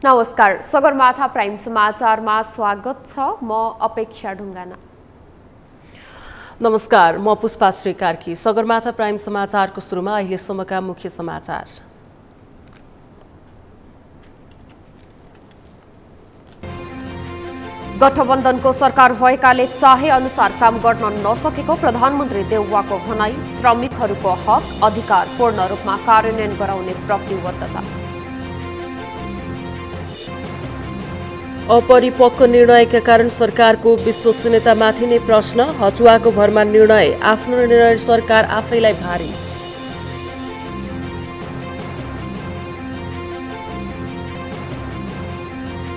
नमस्कार, सगरमाथा प्राइम समाचारमा स्वागत छ। म अपेक्षा ढुङ्गाना। नमस्कार, म पुष्पा श्री कार्की। सगरमाथा प्राइम समाचारको सुरुमा अहिलेसम्मका मुख्य समाचार। गठबन्धनको सरकार भएकाले चाहे अनुसार काम गर्न नसकेको प्रधानमन्त्री देउवाको भनाई। श्रमिकहरूको हक अधिकार पूर्ण रूपमा कार्यान्वयन गराउने प्रतिबद्धता। अपरिपक्व निर्णयका कारण सरकारको विश्वसनीयतामाथि नै प्रश्न। हचुवाको भरमा निर्णय, आफ्नो निर्णय सरकार आफैलाई भारी।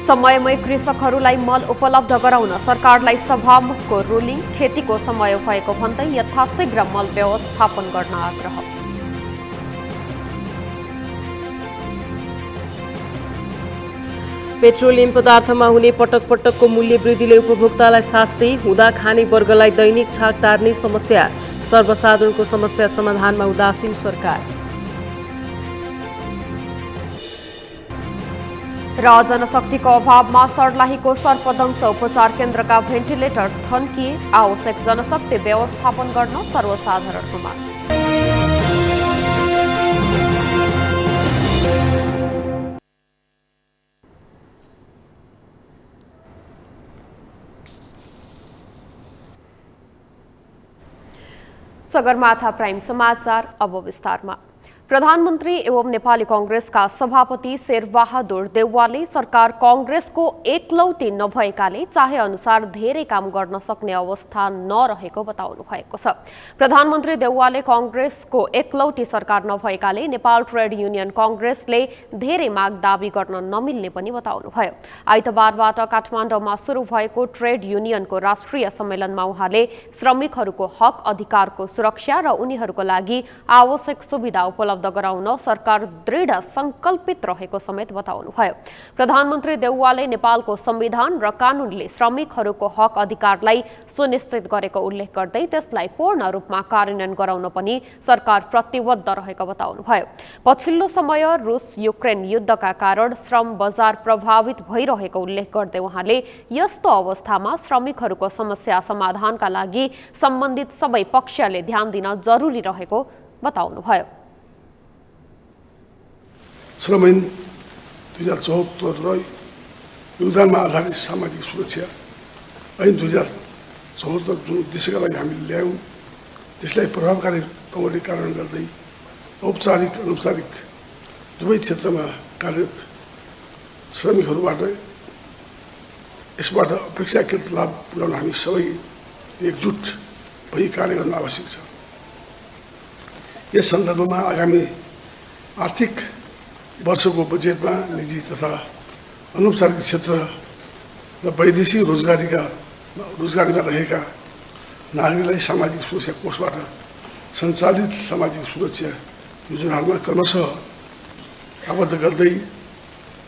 समयमै कृषकहरूलाई मल उपलब्ध गराउन सरकारलाई सभामुखको रुलिङ। खेतीको समय भएको भन्दै यथाशीघ्र मल व्यवस्थापन गर्न आग्रह। पेट्रोलियम पदार्थमा हुने पटक पटकको मूल्य वृद्धिले उपभोक्तालाई शास्ति। हुँदा खाने वर्गलाई दैनिक छाक टार्ने समस्या। सर्वसाधारणको समस्या समाधानमा उदासीन सरकार। र जनशक्तिको अभावमा सर्लाहीको सर्पदंश उपचार केन्द्रका भेन्टिलेटर थन्किए। आवश्यक जनशक्ति व्यवस्थापन गर्न सर्वसाधारणको माग। सगरमाथा प्राइम समाचार अब विस्तारमा। प्रधानमन्त्री एवं नेपाली कांग्रेसका सभापति शेरबहादुर देउवाले सरकार कांग्रेसको एकलौटी नभएकाले चाहे अनुसार धेरै काम गर्न सक्ने अवस्था नरहेको बताउनु भएको छ। प्रधानमन्त्री देउवाले कांग्रेसको एकलौटी सरकार नभएकाले नेपाल ट्रेड युनियन कांग्रेसले धेरै माग दाबी गर्न नमिल्ने पनि बताउनुभयो। आइतबारबाट काठमाडौँमा सुरु भएको ट्रेड युनियनको राष्ट्रिय सम्मेलनमा उहाँले श्रमिकहरूको हक अधिकारको सुरक्षा र उनीहरूको लागि आवश्यक सुविधा उपलब्ध गराउन सरकार दृढ संकल्पित रहेको समेत बताउनुभयो। प्रधानमन्त्री देउवाले नेपालको संविधान र कानूनले श्रमिकहरूको हक अधिकारलाई सुनिश्चित गरेको उल्लेख गर्दै त्यसलाई पूर्ण रूपमा कार्यान्वयन गराउन पनि सरकार प्रतिबद्ध रहेको बताउनुभयो। पछिल्लो समय रुस युक्रेन युद्धका कारण श्रम बजार प्रभावित भइरहेको उल्लेख गर्दै उहाँले यस्तो अवस्थामा श्रमिकहरूको समस्या समाधानका लागि सम्बन्धित सबै पक्षले ध्यान दिन जरुरी रहेको बताउनुभयो। श्रम ऐन 2074 र योगदानमा आधारित सामाजिक सुरक्षा ऐन 2074 जुन उद्देश्यका लागि हामीले ल्यायौँ त्यसलाई प्रभावकारी ढङ्गले कार्यान्वयन गर्दै औपचारिक अनौपचारिक दुवै क्षेत्रमा कार्यरत श्रमिकहरूबाट यसबाट अपेक्षाकृत लाभ पुर्याउन हामी सबै एकजुट भई कार्य गर्न आवश्यक छ। यस सन्दर्भमा आगामी आर्थिक वर्षको बजेटमा निजी तथा अनौपचारिक क्षेत्र र वैदेशिक रोजगारीमा रहेका नागरिकलाई सामाजिक सुरक्षा कोषबाट सञ्चालित सामाजिक सुरक्षा योजनाहरूमा क्रमशः आबद्ध गर्दै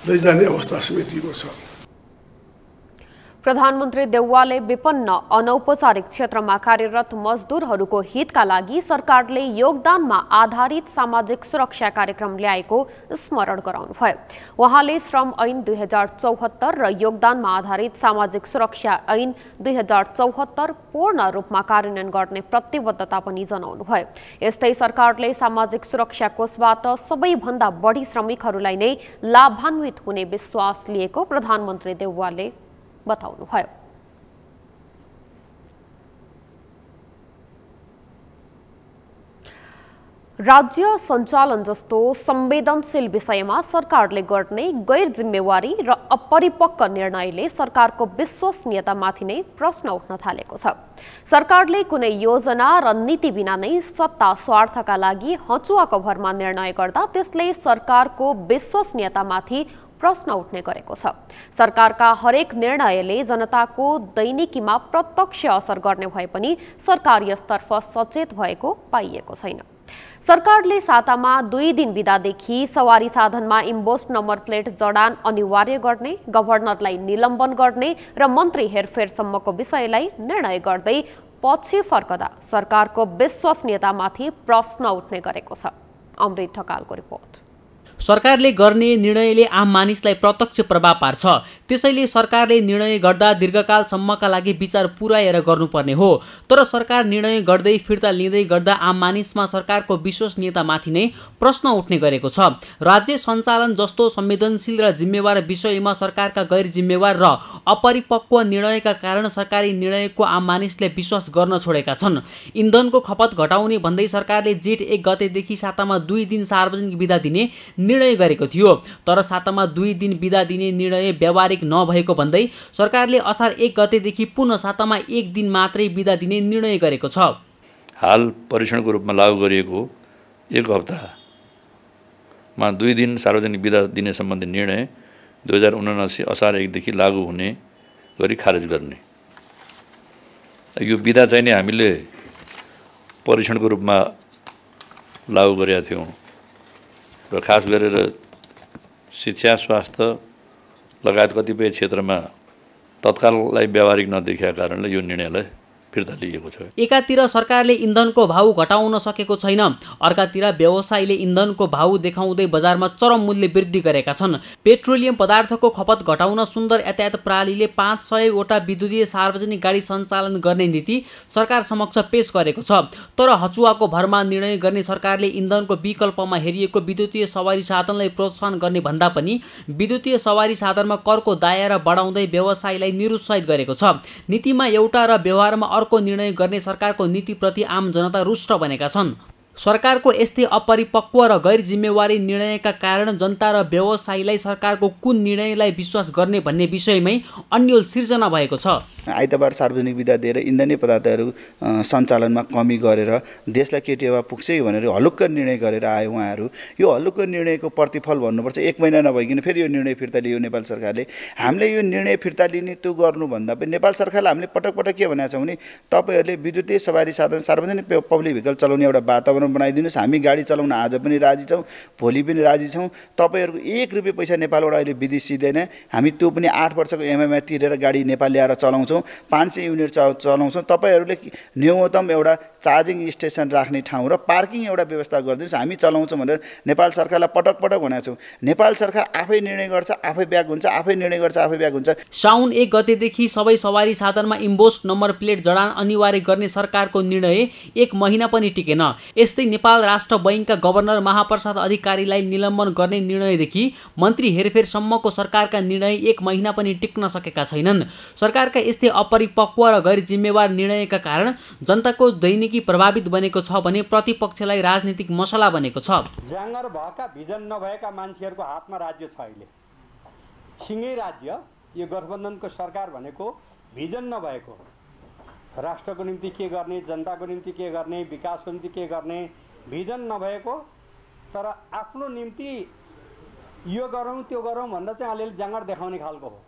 लैजाने अवस्था समेटिएको छ। प्रधानमन्त्री देउवाले विपन्न अनौपचारिक क्षेत्रमा कार्यरत मजदुरहरूको हितका लागि सरकारले योगदानमा आधारित सामाजिक सुरक्षा कार्यक्रम ल्याएको स्मरण गराउनुभयो। उहाँले श्रम ऐन 2074 र योगदानमा आधारित सामाजिक सुरक्षा ऐन 2074 पूर्ण रूपमा कार्यान्वयन गर्ने प्रतिबद्धता पनि जनाउनुभयो। यस्तै सरकारले सामाजिक सुरक्षा कोषबाट सबैभन्दा बढी श्रमिकहरूलाई नै लाभान्वित हुने विश्वास लिएको प्रधानमन्त्री देउवाले बताउनुभयो। राज्य सञ्चालन जस्तो संवेदनशील विषयमा सरकारले गर्ने गैर जिम्मेवारी र अपरिपक्व निर्णयले सरकारको विश्वसनीयतामाथि नै प्रश्न उठ्न थालेको छ। सरकारले कुनै योजना र नीति बिना नै सत्ता स्वार्थका लागि हचुवाको भरमा निर्णय गर्दा त्यसले सरकारको विश्वसनीयतामाथि प्रश्न उठ्ने गरेको छ। सरकारका हरेक निर्णयले जनताको दैनिकीमा प्रत्यक्ष असर गर्ने भए पनि सरकार यसतर्फ सचेत भएको पाइएको छैन। सरकारले सातामा 2 दिन बिदादेखि सवारी साधनमा इम्बोस्ड नम्बर प्लेट जडान अनिवार्य गर्ने, गभर्नरलाई निलम्बन गर्ने र मन्त्री हेरफेरसम्मको विषयलाई निर्णय गर्दै पछि फर्कदा सरकारको विश्वसनीयतामाथि प्रश्न उठ्ने गरेको छ। अमृत ढकालको रिपोर्ट। सरकारले गर्ने निर्णयले आम मानिसलाई प्रत्यक्ष प्रभाव पार्छ। त्यसैले सरकारले निर्णय गर्दा दीर्घकालसम्मका लागि विचार पुर्याएर गर्नुपर्ने हो। तर सरकार निर्णय गर्दै फिर्ता लिँदै गर्दा आम मानिसमा सरकारको विश्वसनीयतामाथि नै प्रश्न उठ्ने गरेको छ। राज्य सञ्चालन जस्तो संवेदनशील र जिम्मेवार विषयमा सरकारका गैर जिम्मेवार र अपरिपक्व निर्णयका कारण सरकारी निर्णयको आम मानिसले विश्वास गर्न छोडेका छन्। इन्धनको खपत घटाउने भन्दै सरकारले जेठ 1 गतेदेखि सातामा 2 दिन सार्वजनिक बिदा दिने निर्णय गरेको थियो। तर सातामा 2 दिन बिदा दिने निर्णय व्यावहारिक नभएको भन्दै सरकारले असार 1 गतेदेखि पुनः सातामा 1 दिन मात्रै बिदा दिने निर्णय गरेको छ। हाल परीक्षणको रूपमा लागू गरिएको 1 हप्तामा 2 दिन सार्वजनिक बिदा दिने सम्बन्धी निर्णय 2079 असार 1 देखि लागू हुने गरी खारेज गर्ने। यो बिदा चाहिँ नि हामीले परीक्षणको रूपमा लागू गरेका थियौँ र खास गरेर शिक्षा, स्वास्थ्य लगायत कतिपय क्षेत्रमा तत्काललाई व्यावहारिक नदेखिएका कारणले यो निर्णयलाई फिर्ता लिएको छ। एकातिर सरकारले इन्धनको भाउ घटाउन सकेको छैन, अर्कातिर व्यवसायीले इन्धनको भाउ देखाउँदै बजारमा चरम मूल्य वृद्धि गरेका छन्। पेट्रोलियम पदार्थको खपत घटाउन सुन्दर यातायात प्रणालीले 500 वटा विद्युतीय सार्वजनिक गाडी सञ्चालन गर्ने नीति सरकार समक्ष पेश गरेको छ। तर हचुवाको भरमा निर्णय गर्ने सरकारले इन्धनको विकल्पमा हेरिएको विद्युतीय सवारी साधनलाई प्रोत्साहन गर्ने भन्दा पनि विद्युतीय सवारी साधनमा करको दायरा बढाउँदै व्यवसायीलाई निरुत्साहित गरेको छ। नीतिमा एउटा र व्यवहारमा अर्को निर्णय गर्ने सरकारको नीतिप्रति आम जनता रुष्ट बनेका छन्। सरकारको यस्तै अपरिपक्व र गैर जिम्मेवारी निर्णयका कारण जनता र व्यवसायीलाई सरकारको कुन निर्णयलाई विश्वास गर्ने भन्ने विषयमै अन्यल सिर्जना भएको छ। आइतबार सार्वजनिक बिदा दिएर इन्धनीय पदार्थहरू सञ्चालनमा कमी गरेर देशलाई के टेवा पुग्छ भनेर हलुक्क निर्णय गरेर आए उहाँहरू। यो हलुक्क निर्णयको प्रतिफल भन्नुपर्छ 1 महिना नभइकन फेरि यो निर्णय फिर्ता लियो नेपाल सरकारले। हामीले यो निर्णय फिर्ता लिने त्यो गर्नुभन्दा पनि नेपाल सरकारले हामीले पटक पटक के भनेका छौँ भने तपाईँहरूले विद्युतीय सवारी साधन सार्वजनिक पब्लिक भेहिकल चलाउने एउटा वातावरण बनाइदिनुहोस्। हामी गाडी चलाउन आज पनि राजी छौँ, भोलि पनि राजी छौँ। तपाईँहरूको 1 रुपियाँ पैसा नेपालबाट अहिले विदेशिँदैन। हामी त्यो पनि 8 वर्षको एमएमआई तिरेर गाडी नेपाल ल्याएर चलाउँछौँ, 500 युनिट चलाउँछौँ। तपाईँहरूले न्यूनतम एउटा चार्जिङ स्टेसन राख्ने ठाउँ र पार्किङ एउटा व्यवस्था गरिदिनुहोस्, हामी चलाउँछौँ भनेर नेपाल सरकारलाई पटक पटक भनेको छौँ। नेपाल सरकार आफै निर्णय गर्छ, आफै ब्याक हुन्छ, आफै निर्णय गर्छ, आफै ब्याक हुन्छ। साउन 1 गतेदेखि सबै सवारी साधनमा इम्बोस्ड नम्बर प्लेट जडान अनिवार्य गर्ने सरकारको निर्णय 1 महिना पनि टिकेन। यस्तै नेपाल राष्ट्र बैंकका गभर्नर महाप्रसाद अधिकारीलाई निलम्बन गर्ने निर्णयदेखि मन्त्री हेरफेरसम्मको सरकारका निर्णय 1 महिना पनि टिक्न सकेका छैनन्। सरकारका यस्तै अपरिपक्व र गैर जिम्मेवार निर्णयका कारण जनताको दैनिकी प्रभावित बनेको छ भने प्रतिपक्षलाई राजनीतिक मसला बनेको छ। जाँगर भएका भिजन नभएका मान्छेहरूको हातमा राज्य छ। अहिले सिंगै राज्य, यो गठबन्धनको सरकार भनेको भिजन नभएको, राष्ट्रको निम्ति के गर्ने, जनताको निम्ति के गर्ने, विकासको निम्ति के गर्ने भिजन नभएको, तर आफ्नो निम्ति यो गरौँ त्यो गरौँ भन्दा चाहिँ अलिअलि जाँगर देखाउने खालको हो।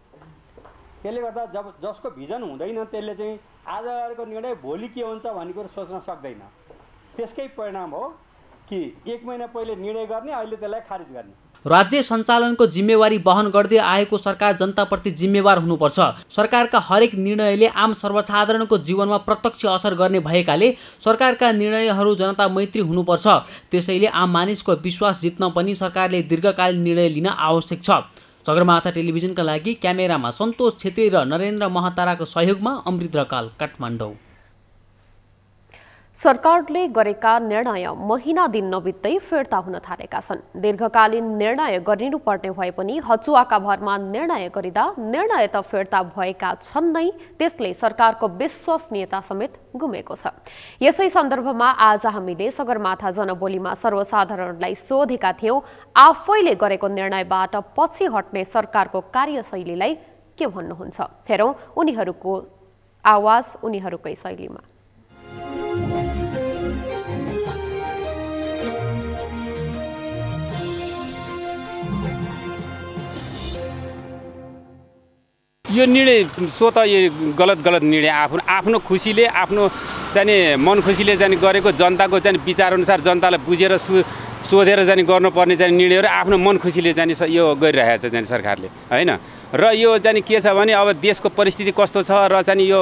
त्यसले गर्दा जब जसको भिजन हुँदैन त्यसले चाहिँ आज गरेको निर्णय भोलि के हुन्छ भन्ने कुरो सोच्न सक्दैन। त्यसकै परिणाम हो कि 1 महिना पहिले निर्णय गर्ने, अहिले त्यसलाई खारिज गर्ने। राज्य सञ्चालनको जिम्मेवारी वहन गर्दै आएको सरकार जनताप्रति जिम्मेवार हुनुपर्छ। सरकारका हरेक निर्णयले आम सर्वसाधारणको जीवनमा प्रत्यक्ष असर गर्ने भएकाले सरकारका निर्णयहरू जनता मैत्री हुनुपर्छ। त्यसैले आम मानिसको विश्वास जित्न पनि सरकारले दीर्घकालीन निर्णय लिन आवश्यक छ। सगरमाथा टेलिभिजनका लागि क्यामेरामा सन्तोष छेत्री र नरेन्द्र महताराको सहयोगमा अमृत रकाल, काठमाडौँ। सरकारले गरेका निर्णय महिना दिन नबित्दै फिर्ता हुन थालेका छन्। दीर्घकालीन निर्णय गरिनुपर्ने भए पनि हचुवाका भरमा निर्णय गरिँदा निर्णय त फिर्ता भएका छन् नै, त्यसले सरकारको विश्वसनीयता समेत गुमेको छ। यसै सन्दर्भमा आज हामीले सगरमाथा जनबोलीमा सर्वसाधारणलाई सोधेका थियौं, आफैले गरेको निर्णयबाट पछि हट्ने सरकारको कार्यशैलीलाई के भन्नुहुन्छ। हेरौं उनीहरूको आवाज उनीहरूकै शैलीमा। यो निर्णय स्वतः यो गलत निर्णय आफ्नो खुसीले आफ्नो चाहिँ मन खुसीले चाहिँ गरेको जनताको चाहिँ विचारअनुसार जनतालाई बुझेर सोधेर चाहिँ गर्नुपर्ने चाहिँ निर्णयहरू आफ्नो मन खुसीले चाहिँ यो गरिरहेको छ चाहिँ सरकारले, हैन। र यो चाहिँ के छ भने अब देशको परिस्थिति कस्तो छ र चाहिँ यो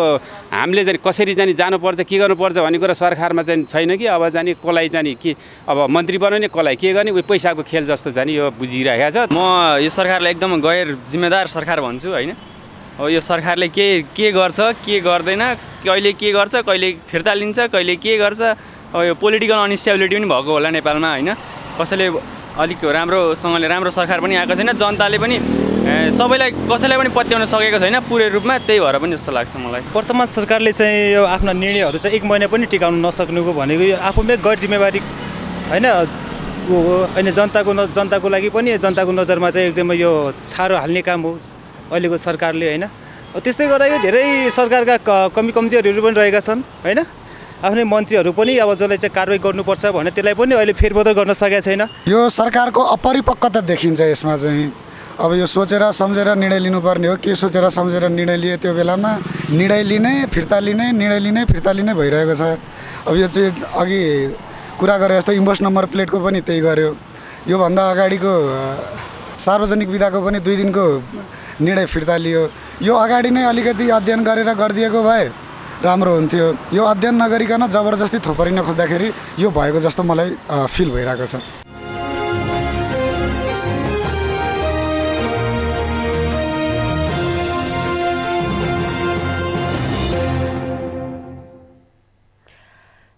हामीले चाहिँ कसरी चाहिँ जानुपर्छ के गर्नुपर्छ भन्ने कुरा सरकारमा चाहिँ छैन कि अब चाहिँ कसलाई चाहिँ के अब मन्त्री बनाउने कसलाई के गर्ने उयो पैसाको खेल जस्तो चाहिँ यो बुझिरहेको छ। म यो सरकारलाई एकदम गैर जिम्मेदार सरकार भन्छु होइन। अब यो सरकारले के गर्छ के गर्दैन, कहिले के गर्छ कहिले फिर्ता लिन्छ कहिले के गर्छ। अब यो पोलिटिकल अनस्टेबिलिटी पनि भएको होला नेपालमा होइन। कसैले अलिक राम्रोसँगले राम्रो सरकार पनि आएको छैन, जनताले पनि सबैलाई कसैलाई पनि पत्याउन सकेको छैन पुरै रूपमा। त्यही भएर पनि जस्तो लाग्छ मलाई वर्तमान सरकारले चाहिँ यो आफ्ना निर्णयहरू चाहिँ 1 महिना पनि टिकाउन नसक्नुको भनेको यो आफूमै गैर जिम्मेवारी होइन। होइन जनताको लागि पनि जनताको नजरमा चाहिँ एकदमै यो छारो हाल्ने काम हो अहिलेको सरकारले होइन। त्यस्तै गर्दा यो धेरै सरकारका कमी कमजोरीहरू पनि रहेका छन् होइन। आफ्नै मन्त्रीहरू पनि अब जसलाई चाहिँ कारवाही गर्नुपर्छ भने त्यसलाई पनि अहिले फेरबदल गर्न सकेको छैन। यो सरकारको अपरिपक्वता देखिन्छ यसमा चाहिँ। अब यो सोचेर सम्झेर निर्णय लिनुपर्ने हो। के सोचेर सम्झेर निर्णय लिए त्यो बेलामा निर्णय लिने फिर्ता लिने निर्णय लिने फिर्ता लिने भइरहेको छ। अब यो चाहिँ अघि कुरा गरे जस्तो इन्भोइस नम्बर प्लेटको पनि त्यही गर्यो। योभन्दा अगाडिको सार्वजनिक विधाको पनि 2 दिनको निर्णय फिर्ता लियो। यो अगाडि नै अलिकति अध्ययन गरेर गरिदिएको भए राम्रो हुन्थ्यो। यो अध्ययन नगरिकन जबरजस्ती थोपरिन खोज्दाखेरि यो भएको जस्तो मलाई फिल भइरहेको छ।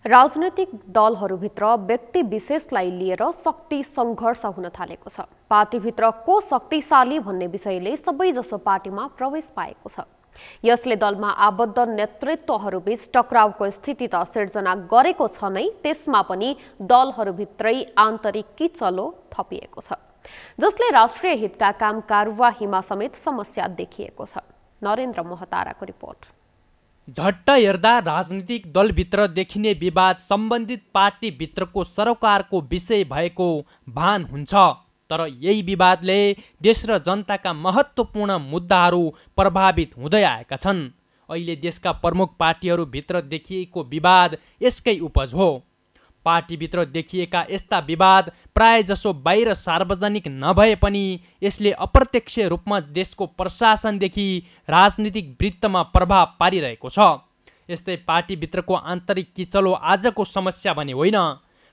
राजनैतिक दलहरूभित्र व्यक्ति विशेषलाई लिएर शक्ति सङ्घर्ष हुन थालेको छ। पार्टीभित्र को शक्तिशाली भन्ने विषयले सबैजसो पार्टीमा प्रवेश पाएको छ। यसले दलमा आबद्ध नेतृत्वहरूबीच टक्राउको स्थिति त सिर्जना गरेको छ नै, त्यसमा पनि दलहरूभित्रै आन्तरिक किचलो थपिएको छ, जसले राष्ट्रिय हितका काम कारवाहीमा समेत समस्या देखिएको छ। नरेन्द्र महताराको रिपोर्ट। झट्ट हेर्दा राजनीतिक दलभित्र देखिने विवाद सम्बन्धित पार्टीभित्रको सरोकारको विषय भएको भान हुन्छ। तर यही विवादले देश र जनताका महत्त्वपूर्ण मुद्दाहरू प्रभावित हुँदै आएका छन्। अहिले देशका प्रमुख पार्टीहरूभित्र देखिएको विवाद यसकै उपज हो। पार्टीभित्र देखिएका यस्ता विवाद प्रायजसो बाहिर सार्वजनिक नभए पनि यसले अप्रत्यक्ष रूपमा देशको प्रशासनदेखि राजनीतिक वृत्तमा प्रभाव पारिरहेको छ। यस्तै पार्टीभित्रको आन्तरिक किचलो आजको समस्या भने होइन।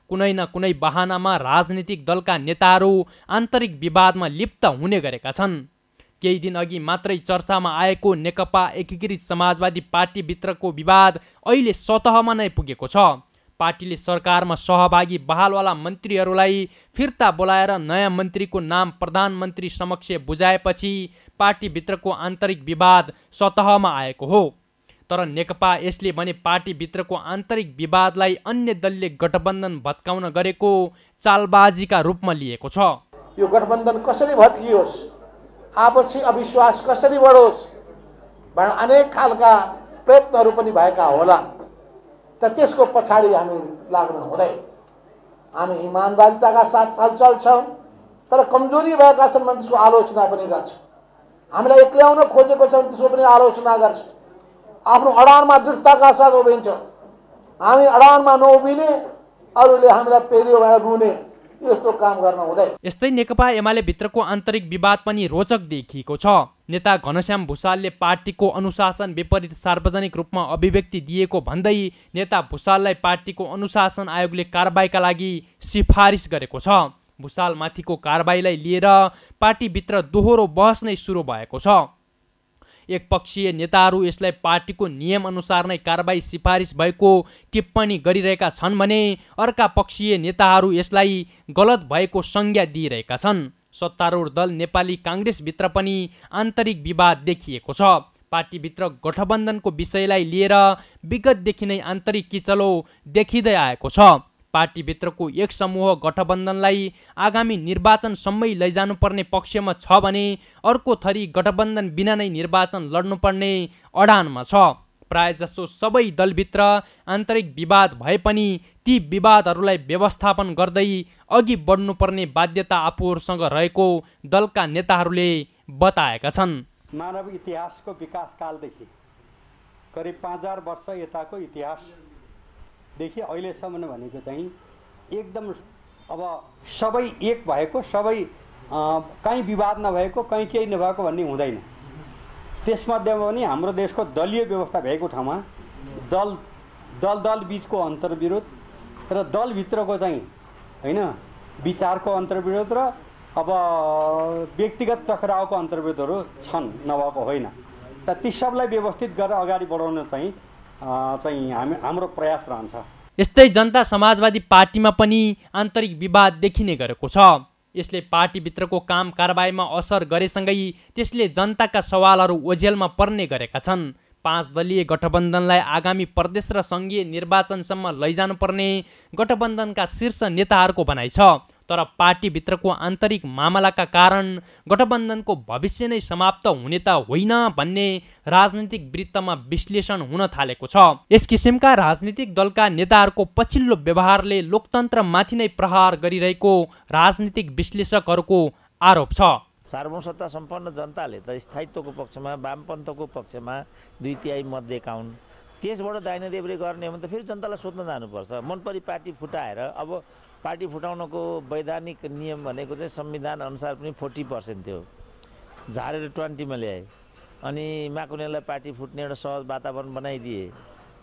कुनै न कुनै बहानामा राजनीतिक दलका नेताहरू आन्तरिक विवादमा लिप्त हुने गरेका छन्। केही दिन अघि मात्रै चर्चामा आएको नेकपा एकीकृत समाजवादी पार्टीभित्रको विवाद अहिले सतहमा नै पुगेको छ। पार्टीले सरकारमा सहभागी बहालवाला मन्त्रीहरूलाई फिर्ता बोलाएर नयाँ मन्त्रीको नाम प्रधानमन्त्री समक्ष बुझाएपछि पार्टीभित्रको आन्तरिक विवाद सतहमा आएको हो। तर नेकपा यसले भने पार्टीभित्रको आन्तरिक विवादलाई अन्य दलले गठबन्धन भत्काउन गरेको चालबाजीका रूपमा लिएको छ। यो गठबन्धन कसरी भत्कियोस्, आपसी अविश्वास कसरी बढोस् भनेर अनेक खालका प्रयत्नहरू पनि भएका होला। तर त्यसको पछाडि हामी लाग्न हुँदैन। हामी इमान्दारिताका साथ चल्छौँ, तर कमजोरी भएका छन् भने त्यसको आलोचना पनि गर्छौँ। हामीलाई एक्ल्याउन खोजेको छ भने त्यसको पनि आलोचना गर्छौँ। आफ्नो अडानमा दृढताका साथ उभिन्छौँ। हामी अडानमा नउभिने, अरूले हामीलाई पेर्यो भनेर रुने, यस्तो काम गर्न हुँदैन। यस्तै नेकपा एमाले भित्रको आन्तरिक विवाद पनि रोचक देखिएको छ। नेता घनश्याम भुसालले पार्टीको अनुशासन विपरीत सार्वजनिक रूपमा अभिव्यक्ति दिएको भन्दै नेता भुसाललाई पार्टीको अनुशासन आयोगले कारबाहीका लागि सिफारिस गरेको छ। भुसालमाथिको कारबाहीलाई लिएर पार्टीभित्र दोहोरो बहस नै सुरु भएको छ। एकपक्षीय नेताहरू यसलाई पार्टीको नियम अनुसार नै कारबाही सिफारिस भएको टिप्पणी गरिरहेका छन् भने अर्का पक्षीय नेताहरू यसलाई गलत भएको संज्ञा दिइरहेका छन्। सत्तारूढ दल नेपाली काङ्ग्रेसभित्र पनि आन्तरिक विवाद देखिएको छ। पार्टीभित्र गठबन्धनको विषयलाई लिएर विगतदेखि नै आन्तरिक किचलो देखिँदै आएको छ। पार्टीभित्रको एक समूह गठबन्धनलाई आगामी निर्वाचनसम्मै लैजानुपर्ने पक्षमा छ भने अर्को थरी गठबन्धन बिना नै निर्वाचन लड्नुपर्ने अडानमा छ। प्रायजसो सबै दलभित्र आन्तरिक विवाद भए पनि ती विवादहरूलाई व्यवस्थापन गर्दै अघि बढ्नुपर्ने बाध्यता आफूहरूसँग रहेको दलका नेताहरूले बताएका छन्। मानव इतिहासको विकासकालदेखि करिब 5000 वर्ष यताको इतिहासदेखि अहिलेसम्म भनेको चाहिँ एकदम अब सबै एक भएको, सबै कहीँ विवाद नभएको, कहीँ केही नभएको भन्ने हुँदैन। त्यसमध्येमा पनि हाम्रो देशको दलीय व्यवस्था भएको ठाउँमा दल बीचको अन्तर्विरोध र दलभित्रको चाहिँ होइन विचारको अन्तर्विरोध र अब व्यक्तिगत टकरावको अन्तर्विरोधहरू छन्, नभएको होइन। त ती सबलाई व्यवस्थित गरेर अगाडि बढाउन चाहिँ हाम्रो प्रयास रहन्छ। यस्तै जनता समाजवादी पार्टीमा पनि आन्तरिक विवाद देखिने गरेको छ। यसले पार्टीभित्रको काम कारबाहीमा असर गरेसँगै त्यसले जनताका सवालहरू ओझेलमा पर्ने गरेका छन्। 5 दलीय गठबन्धनलाई आगामी प्रदेश र सङ्घीय निर्वाचनसम्म लैजानुपर्ने गठबन्धनका शीर्ष नेताहरूको भनाइ छ। तर पार्टीभित्रको आन्तरिक मामलाका कारण गठबन्धनको भविष्य नै समाप्त हुने त होइन भन्ने राजनीतिक वृत्तमा विश्लेषण हुन थालेको छ। यस किसिमका राजनीतिक दलका नेताहरूको पछिल्लो व्यवहारले लोकतन्त्रमाथि नै प्रहार गरिरहेको राजनीतिक विश्लेषकहरूको आरोप छ। सार्वभौम सत्ता सम्पन्न जनताले त स्थायित्वको पक्षमा, वामपन्थको पक्षमा 2/3 मत दिएका हुन्। त्यसबाट दाहिने देब्रे गर्ने हो भने त फेरि जनतालाई सोध्न जानुपर्छ। मनपरी पार्टी फुटाएर, अब पार्टी फुटाउनको वैधानिक नियम भनेको चाहिँ संविधान अनुसार पनि 40% थियो, झारेर 20 मा ल्याए। अनि माकुनेलाई पार्टी फुट्ने एउटा सहज वातावरण बनाइदिए।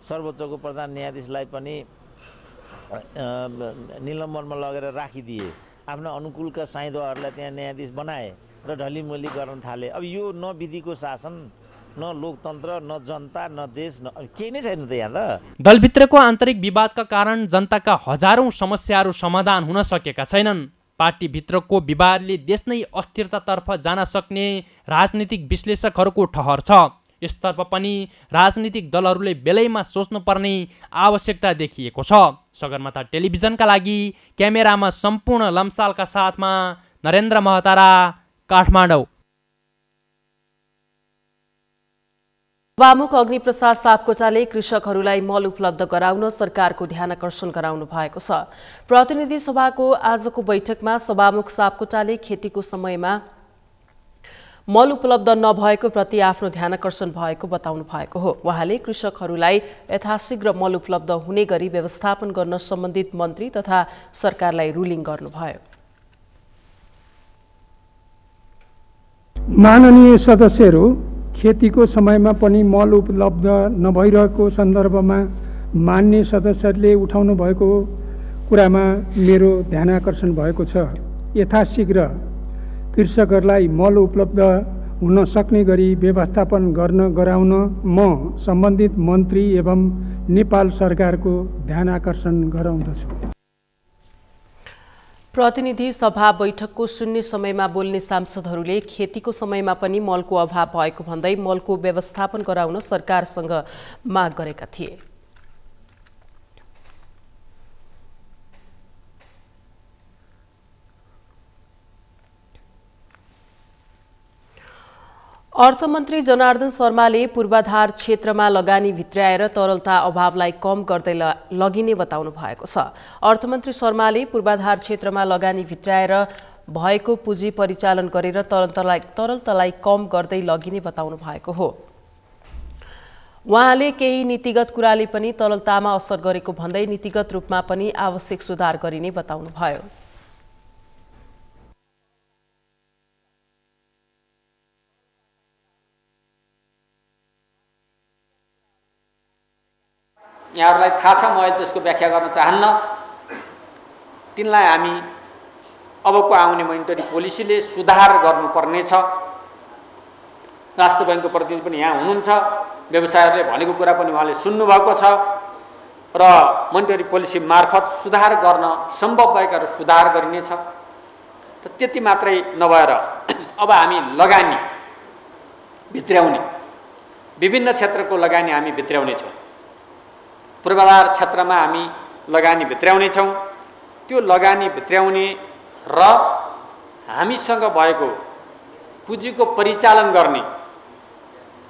सर्वोच्चको प्रधान न्यायाधीशलाई पनि निलम्बनमा लगेर राखिदिए। आफ्ना अनुकूलका साइदुवाहरूलाई त्यहाँ न्यायाधीश बनाए र ढलिमली गर्न थाले। अब यो न विधिको शासन, न लोकतन्त्र, न जनता, न देश, न केही नै छैन त यहाँ त। दलभित्रको आन्तरिक विवादका कारण जनताका हजारौं समस्याहरू समाधान हुन सकेका छैनन्। पार्टीभित्रको विवादले देश नै अस्थिरतातर्फ जान सक्ने राजनीतिक विश्लेषकहरूको ठहर छ। यसतर्फ पनि राजनीतिक दलहरूले बेलैमा सोच्नुपर्ने आवश्यकता देखिएको छ। सगरमाथा टेलिभिजनका लागि क्यामेरामा सम्पूर्ण लम्सालका साथमा नरेन्द्र महतारा, काठमाडौँ। सभामुख अग्निप्रसाद सापकोटाले कृषकहरूलाई मल उपलब्ध गराउन सरकारको ध्यानकर्षण गराउनु भएको छ। प्रतिनिधि सभाको आजको बैठकमा सभामुख सापकोटाले खेतीको समयमा मल उपलब्ध नभएको प्रति आफ्नो ध्यानकर्षण भएको बताउनु भएको हो। उहाँले कृषकहरूलाई यथाशीघ्र मल उपलब्ध हुने गरी व्यवस्थापन गर्न सम्बन्धित मन्त्री तथा सरकारलाई रुलिङ गर्नुभयो। माननीय सदस्यहरू, खेतीको समयमा पनि मल उपलब्ध नभइरहेको सन्दर्भमा मान्य सदस्यहरूले उठाउनु भएको कुरामा मेरो ध्यानाकर्षण भएको छ। यथाशीघ्र कृषकहरूलाई मल उपलब्ध हुन सक्ने गरी व्यवस्थापन गराउन म सम्बन्धित मन्त्री एवं नेपाल सरकारको ध्यानाकर्षण गराउँदछु। प्रतिनिधि सभा बैठकको शून्य समयमा बोल्ने सांसदहरूले खेतीको समयमा पनि मलको अभाव भएको भन्दै मलको व्यवस्थापन गराउन सरकारसँग माग गरेका थिए। अर्थमन्त्री जनार्दन शर्माले पूर्वाधार क्षेत्रमा लगानी भित्र्याएर तरलता अभावलाई कम गर्दै लगिने बताउनु भएको छ। अर्थमन्त्री शर्माले पूर्वाधार क्षेत्रमा लगानी भित्र्याएर भएको पुँजी परिचालन गरेर तरलतालाई कम गर्दै लगिने बताउनु भएको हो। उहाँले केही नीतिगत कुराले पनि तरलतामा असर गरेको भन्दै नीतिगत रूपमा पनि आवश्यक सुधार गरिने बताउनुभयो। यहाँहरूलाई थाहा छ, म अहिले त्यसको व्याख्या गर्न चाहन्न। तिनलाई हामी अबको आउने मोनिटरी पोलिसीले सुधार गर्नुपर्नेछ। राष्ट्र बैङ्कको प्रतिनिधि पनि यहाँ हुनुहुन्छ, व्यवसायहरूले भनेको कुरा पनि उहाँले सुन्नुभएको छ र मोनिटरी पोलिसी मार्फत सुधार गर्न सम्भव भएकाहरू सुधार गरिनेछ। र त्यति मात्रै नभएर अब हामी लगानी भित्र्याउने, विभिन्न क्षेत्रको लगानी हामी भित्र्याउनेछौँ। पूर्वाधार क्षेत्रमा हामी लगानी भित्र्याउनेछौँ। त्यो लगानी भित्र्याउने र हामीसँग भएको पुँजीको परिचालन गर्ने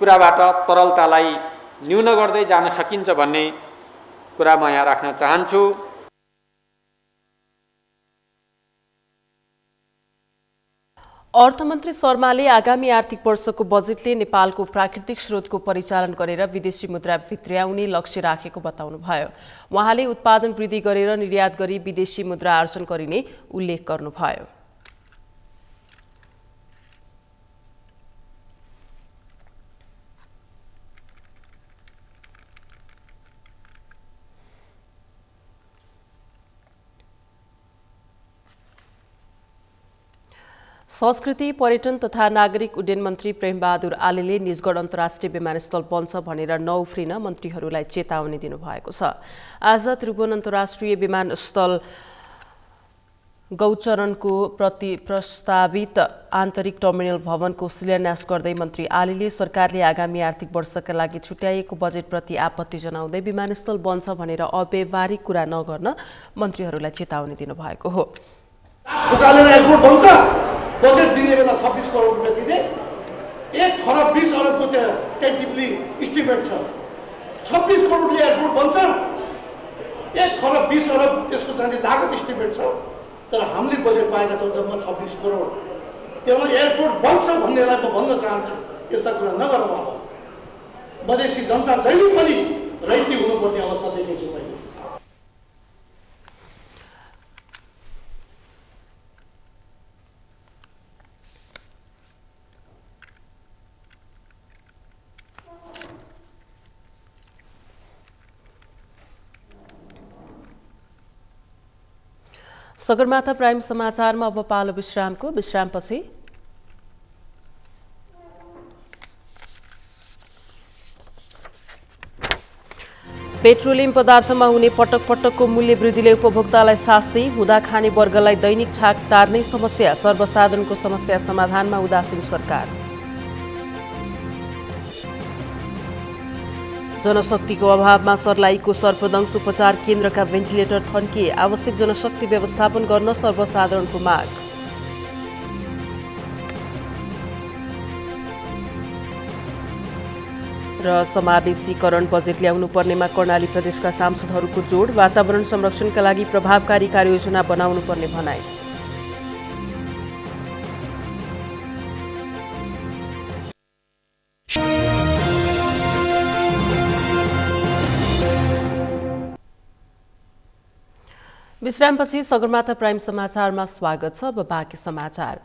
कुराबाट तरलतालाई न्यून गर्दै जान सकिन्छ भन्ने कुरा म यहाँ राख्न चाहन्छु। अर्थमन्त्री शर्माले आगामी आर्थिक वर्षको बजेटले नेपालको प्राकृतिक स्रोतको परिचालन गरेर विदेशी मुद्रा भित्र्याउने लक्ष्य राखेको बताउनुभयो। उहाँले उत्पादन वृद्धि गरेर निर्यात गरी विदेशी मुद्रा आर्जन गरिने उल्लेख गर्नुभयो। संस्कृति पर्यटन तथा नागरिक उड्डयन मन्त्री प्रेमबहादुर आलेले निजगढ अन्तर्राष्ट्रिय विमानस्थल बन्छ भनेर नउफ्रिन मन्त्रीहरूलाई चेतावनी दिनुभएको छ। आज त्रिभुवन अन्तर्राष्ट्रिय विमानस्थल गौचरणको प्रस्तावित आन्तरिक टर्मिनल भवनको शिलान्यास गर्दै मन्त्री आलेले सरकारले आगामी आर्थिक वर्षका लागि छुट्याइएको बजेटप्रति आपत्ति जनाउँदै विमानस्थल बन्छ भनेर अव्यावहारिक कुरा नगर्न मन्त्रीहरूलाई चेतावनी दिनुभएको हो। बजेट दिने बेला 26 करोड रुपियाँ दिने 1 खरब 20 अरबको त्यहाँ टेन्टिभली इस्टिमेट छ। 26 करोडले एयरपोर्ट बन्छ, 1 खरब 20 अरब त्यसको चाहिँ लागत इस्टिमेट छ। तर हामीले बजेट पाएका छौँ जम्मा 26 करोड। त्यसमा एयरपोर्ट बन्छ भन्नेलाई म भन्न चाहन्छु, यस्ता कुरा नगरौँ। अब मधेसी जनता जहिले पनि रैती हुनुपर्ने अवस्था देखेको छु मैले। सगरमाथा प्राइम समाचारमा अब पालो विश्रामको। विश्रामपछि पेट्रोलियम पदार्थमा हुने पटक पटकको मूल्य वृद्धिले उपभोक्तालाई शास्ति, हुँदा खाने वर्गलाई दैनिक छाक टार्ने समस्या, सर्वसाधारणको समस्या समाधानमा उदासीन सरकार। जनशक्तिको अभावमा सर्लाहीको सर्पदंश उपचार केन्द्रका भेन्टिलेटर थन्किए, आवश्यक जनशक्ति व्यवस्थापन गर्न सर्वसाधारणको माग। र समावेशीकरण बजेट ल्याउनु पर्नेमा कर्णाली प्रदेशका सांसदहरूको जोड, वातावरण संरक्षणका लागि प्रभावकारी कार्ययोजना बनाउनु पर्ने भनाइ। विश्रामपछि सगरमाथा प्राइम समाचारमा स्वागत छ। अब बाँकी समाचार।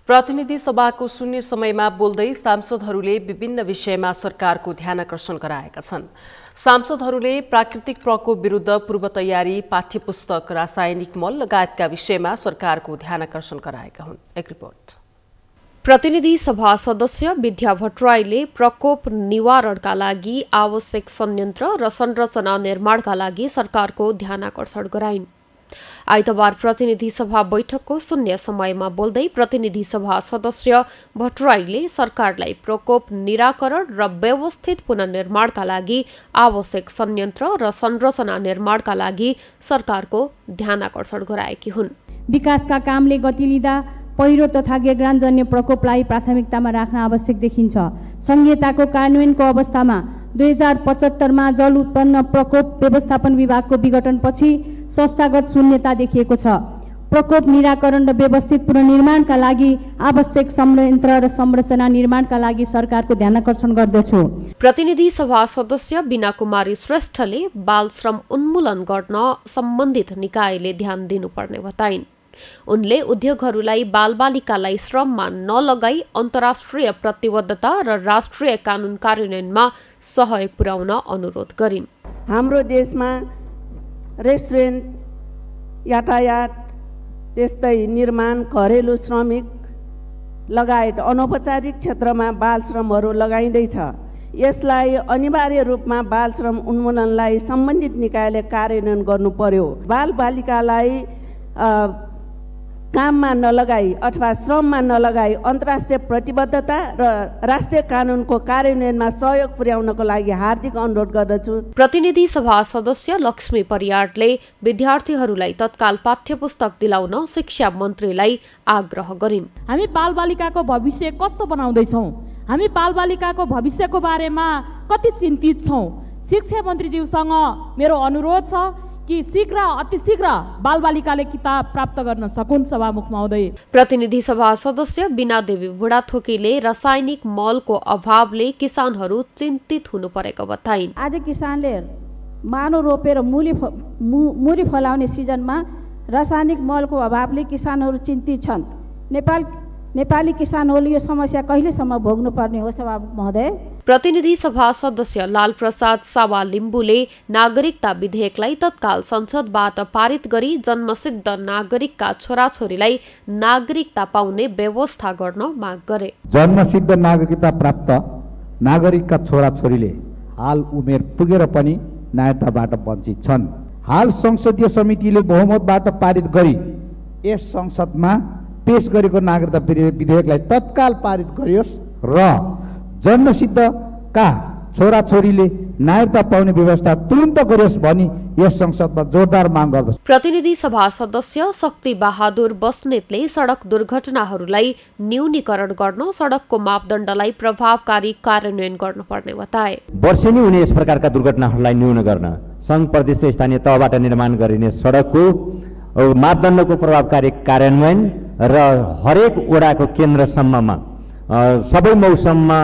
प्रतिनिधि सभाको शून्य समयमा बोल्दै सांसदहरूले विभिन्न विषयमा सरकारको ध्यानकर्षण गराएका छन्। सांसदहरूले प्राकृतिक प्रकोप विरुद्ध पूर्व तयारी, पाठ्यपुस्तक, रासायनिक मल लगायतका विषयमा सरकारको ध्यानकर्षण गराएका हुन्। एक रिपोर्ट। प्रतिनिधि सभा सदस्य विद्या भट्टराईले प्रकोप निवारणका लागि आवश्यक संयन्त्र र संरचना निर्माणका लागि सरकारको ध्यानकर्षण गराइन्। आइतबार प्रतिनिधि सभा बैठकको शून्य समयमा बोल्दै प्रतिनिधि सभा सदस्य भट्टराईले सरकारलाई प्रकोप निराकरण र व्यवस्थित पुनर्निर्माणका लागि आवश्यक संयन्त्र र संरचना निर्माणका लागि सरकारको ध्यानकर्षण गराएकी हुन्। विकासका कामले गति लिँदा पहिरो तथा गेग्रानजन्य प्रकोपलाई प्राथमिकतामा राख्न आवश्यक देखिन्छ। संहिताको कार्यान्वयनको अवस्थामा 2075मा जल उत्पन्न प्रकोप व्यवस्थापन विभागको विघटनपछि संस्थागत शून्यता देखिएको छ। प्रकोप निराकरण र व्यवस्थित पुनर्निर्माणका लागि आवश्यक संयन्त्र र संरचना निर्माणका लागि सरकारको ध्यानकर्षण गर्दछु। प्रतिनिधि सभा सदस्य बीना कुमारी श्रेष्ठले बाल श्रम उन्मूलन गर्न सम्बन्धित निकायले ध्यान दिनुपर्ने बताइन्। उनले उद्योगहरूलाई बालबालिकालाई श्रममा नलगाई अन्तर्राष्ट्रिय प्रतिबद्धता र राष्ट्रिय कानुन कार्यान्वयनमा सहयोग पुर्याउन अनुरोध गरिन्। हाम्रो देशमा रेस्टुरेन्ट, यातायात, त्यस्तै निर्माण, घरेलु श्रमिक लगायत अनौपचारिक क्षेत्रमा बाल श्रमहरू लगाइँदैछ। यसलाई अनिवार्य रूपमा बाल श्रम उन्मूलनलाई सम्बन्धित निकायले कार्यान्वयन गर्नु पर्यो। बालबालिकालाई काममा नलगाई अथवा श्रममा नलगाई अन्तर्राष्ट्रिय प्रतिबद्धता र राष्ट्रिय कानुनको कार्यान्वयनमा सहयोग पुर्याउनको लागि हार्दिक अनुरोध गर्दछु। प्रतिनिधि सभा सदस्य लक्ष्मी परियारले विद्यार्थीहरूलाई तत्काल पाठ्यपुस्तक दिलाउन शिक्षा मन्त्रीलाई आग्रह गरिन्। हामी बालबालिकाको भविष्य कस्तो बनाउँदैछौँ? हामी बालबालिकाको भविष्यको बारेमा कति चिन्तित छौँ? शिक्षा मन्त्रीज्यूसँग मेरो अनुरोध छ कि शीघ्र अति शीघ्र बालबालिकाले किताब प्राप्त गर्न सकुन्। सभामुख महोदय, प्रतिनिधि सभा सदस्य बीना देवी बुढाथोकीले रासायनिक मलको अभावले किसानहरू चिन्तित हुनु परेको बताइन्। आज किसानले मानो रोपेर मुरी फलाउने सिजनमा रासायनिक मलको अभावले किसानहरू चिन्तित छन्। नेपाली किसानहरूले यो समस्या कहिलेसम्म भोग्नुपर्ने हो? सभामुख महोदय, प्रतिनिधि सभा सदस्य लालप्रसाद सावा लिम्बुले नागरिकता विधेयकलाई तत्काल संसदबाट पारित गरी जन्मसिद्ध नागरिकका छोराछोरीलाई नागरिकता पाउने व्यवस्था गर्न माग गरे। जन्मसिद्ध नागरिकता प्राप्त नागरिकका छोराछोरीले हाल उमेर पुगेर पनि नागरिकताबाट वञ्चित छन्। हाल संसदीय समितिले बहुमतबाट पारित गरी यस संसदमा पेश गरेको नागरिकता विधेयकलाई तत्काल पारित गरियोस् र जन्मसिद्धका छोराछोरीले नागरिकता पाउने व्यवस्था तुरन्त गरियोस् भनी यस संसदमा जोरदार माग गर्दछ। प्रतिनिधि सभा सदस्य शक्ति बहादुर बस्नेतले सडक दुर्घटनाहरूलाई न्यूनीकरण गर्न सडकको मापदण्डलाई प्रभावकारी कार्यान्वयन गर्नुपर्ने बताए। वर्षेनी हुने यस प्रकारका दुर्घटनाहरूलाई न्यून गर्न सङ्घ प्रदेश र स्थानीय तहबाट निर्माण गरिने सडकको मापदण्डको प्रभावकारी कार्यान्वयन र हरेक वडाको केन्द्रसम्ममा सबै मौसममा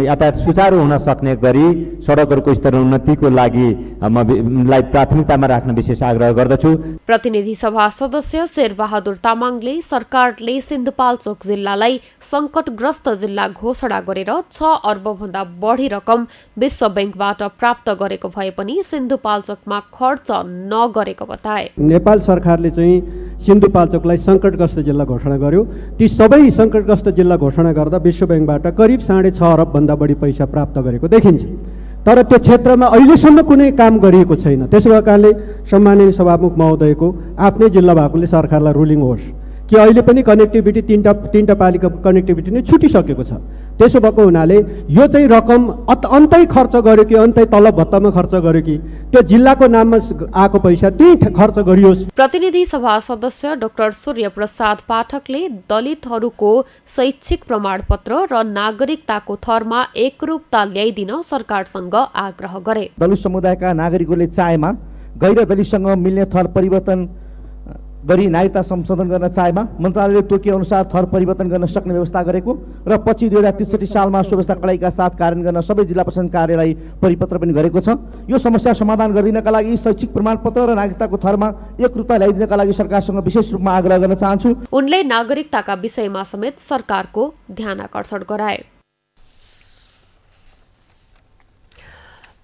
यातायात सुचारू हुन सक्ने गरी सडकहरूको स्तर उन्नतिको लागि मलाई प्राथमिकतामा राख्न विशेष आग्रह गर्दछु। प्रतिनिधि सभा सदस्य शेरबहादुर तामाङले सरकारले सिन्धुपाल्चोक जिल्लालाई संकटग्रस्त जिल्ला घोषणा गरेर 6 अर्बभन्दा बढी रकम विश्व बैंकबाट प्राप्त गरेको भए पनि सिन्धुपाल्चोकमा खर्च नगरेको बताए। नेपाल सरकारले चाहिँ सिन्धुपाल्चोकलाई संकटग्रस्त जिल्ला घोषणा गर्यो। ती सबै संकटग्रस्त जिल्ला घोषणा गर्दा विश्व बैंकबाट करिब 6.5 अरब भन्दा बढी पैसा प्राप्त गरेको देखिन्छ। तर त्यो क्षेत्रमा अहिलेसम्म कुनै काम गरिएको छैन। त्यसो भएको कारणले सम्माननीय सभामुख महोदयको आफ्नै जिल्ला भएकोले सरकारलाई रुलिङ होस् कि अहिले पनि कनेक्टिभिटी तीनटा पालिका कनेक्टिभिटी नै छुटिसकेको छ। त्यसो भएको हुनाले यो चाहिँ रकम अन्तै खर्च गर्यो कि अन्तै तलब भत्तामा खर्च गर्यो कि त्यो जिल्लाको नाममा आएको पैसा त्यही खर्च गरियोस्। प्रतिनिधि सभा सदस्य डाक्टर सूर्य प्रसाद पाठकले दलितहरूको शैक्षिक प्रमाणपत्र र नागरिकताको थरमा एकरूपता ल्याइदिन सरकारसँग आग्रह गरे। दलित समुदायका नागरिकहरूले चाहेमा गैर दलितसँग मिल्ने थर परिवर्तन गरी नागरिकता संशोधन गर्न चाहेमा मन्त्रालयले तोके अनुसार थर परिवर्तन गर्न सक्ने व्यवस्था गरेको र पछि 2063 सालमा सुव्यवस्था कडाइका साथ कार्यान्वयन गर्न सबै जिल्ला प्रशासन कार्यालय परिपत्र पनि गरेको छ। यो समस्या समाधान गरिदिनका लागि शैक्षिक प्रमाणपत्र र नागरिकताको थरमा एकरूपता ल्याइदिनका लागि सरकारसँग विशेष रूपमा आग्रह गर्न चाहन्छु। उनले नागरिकताका विषयमा समेत सरकारको ध्यानआकर्षण गराए।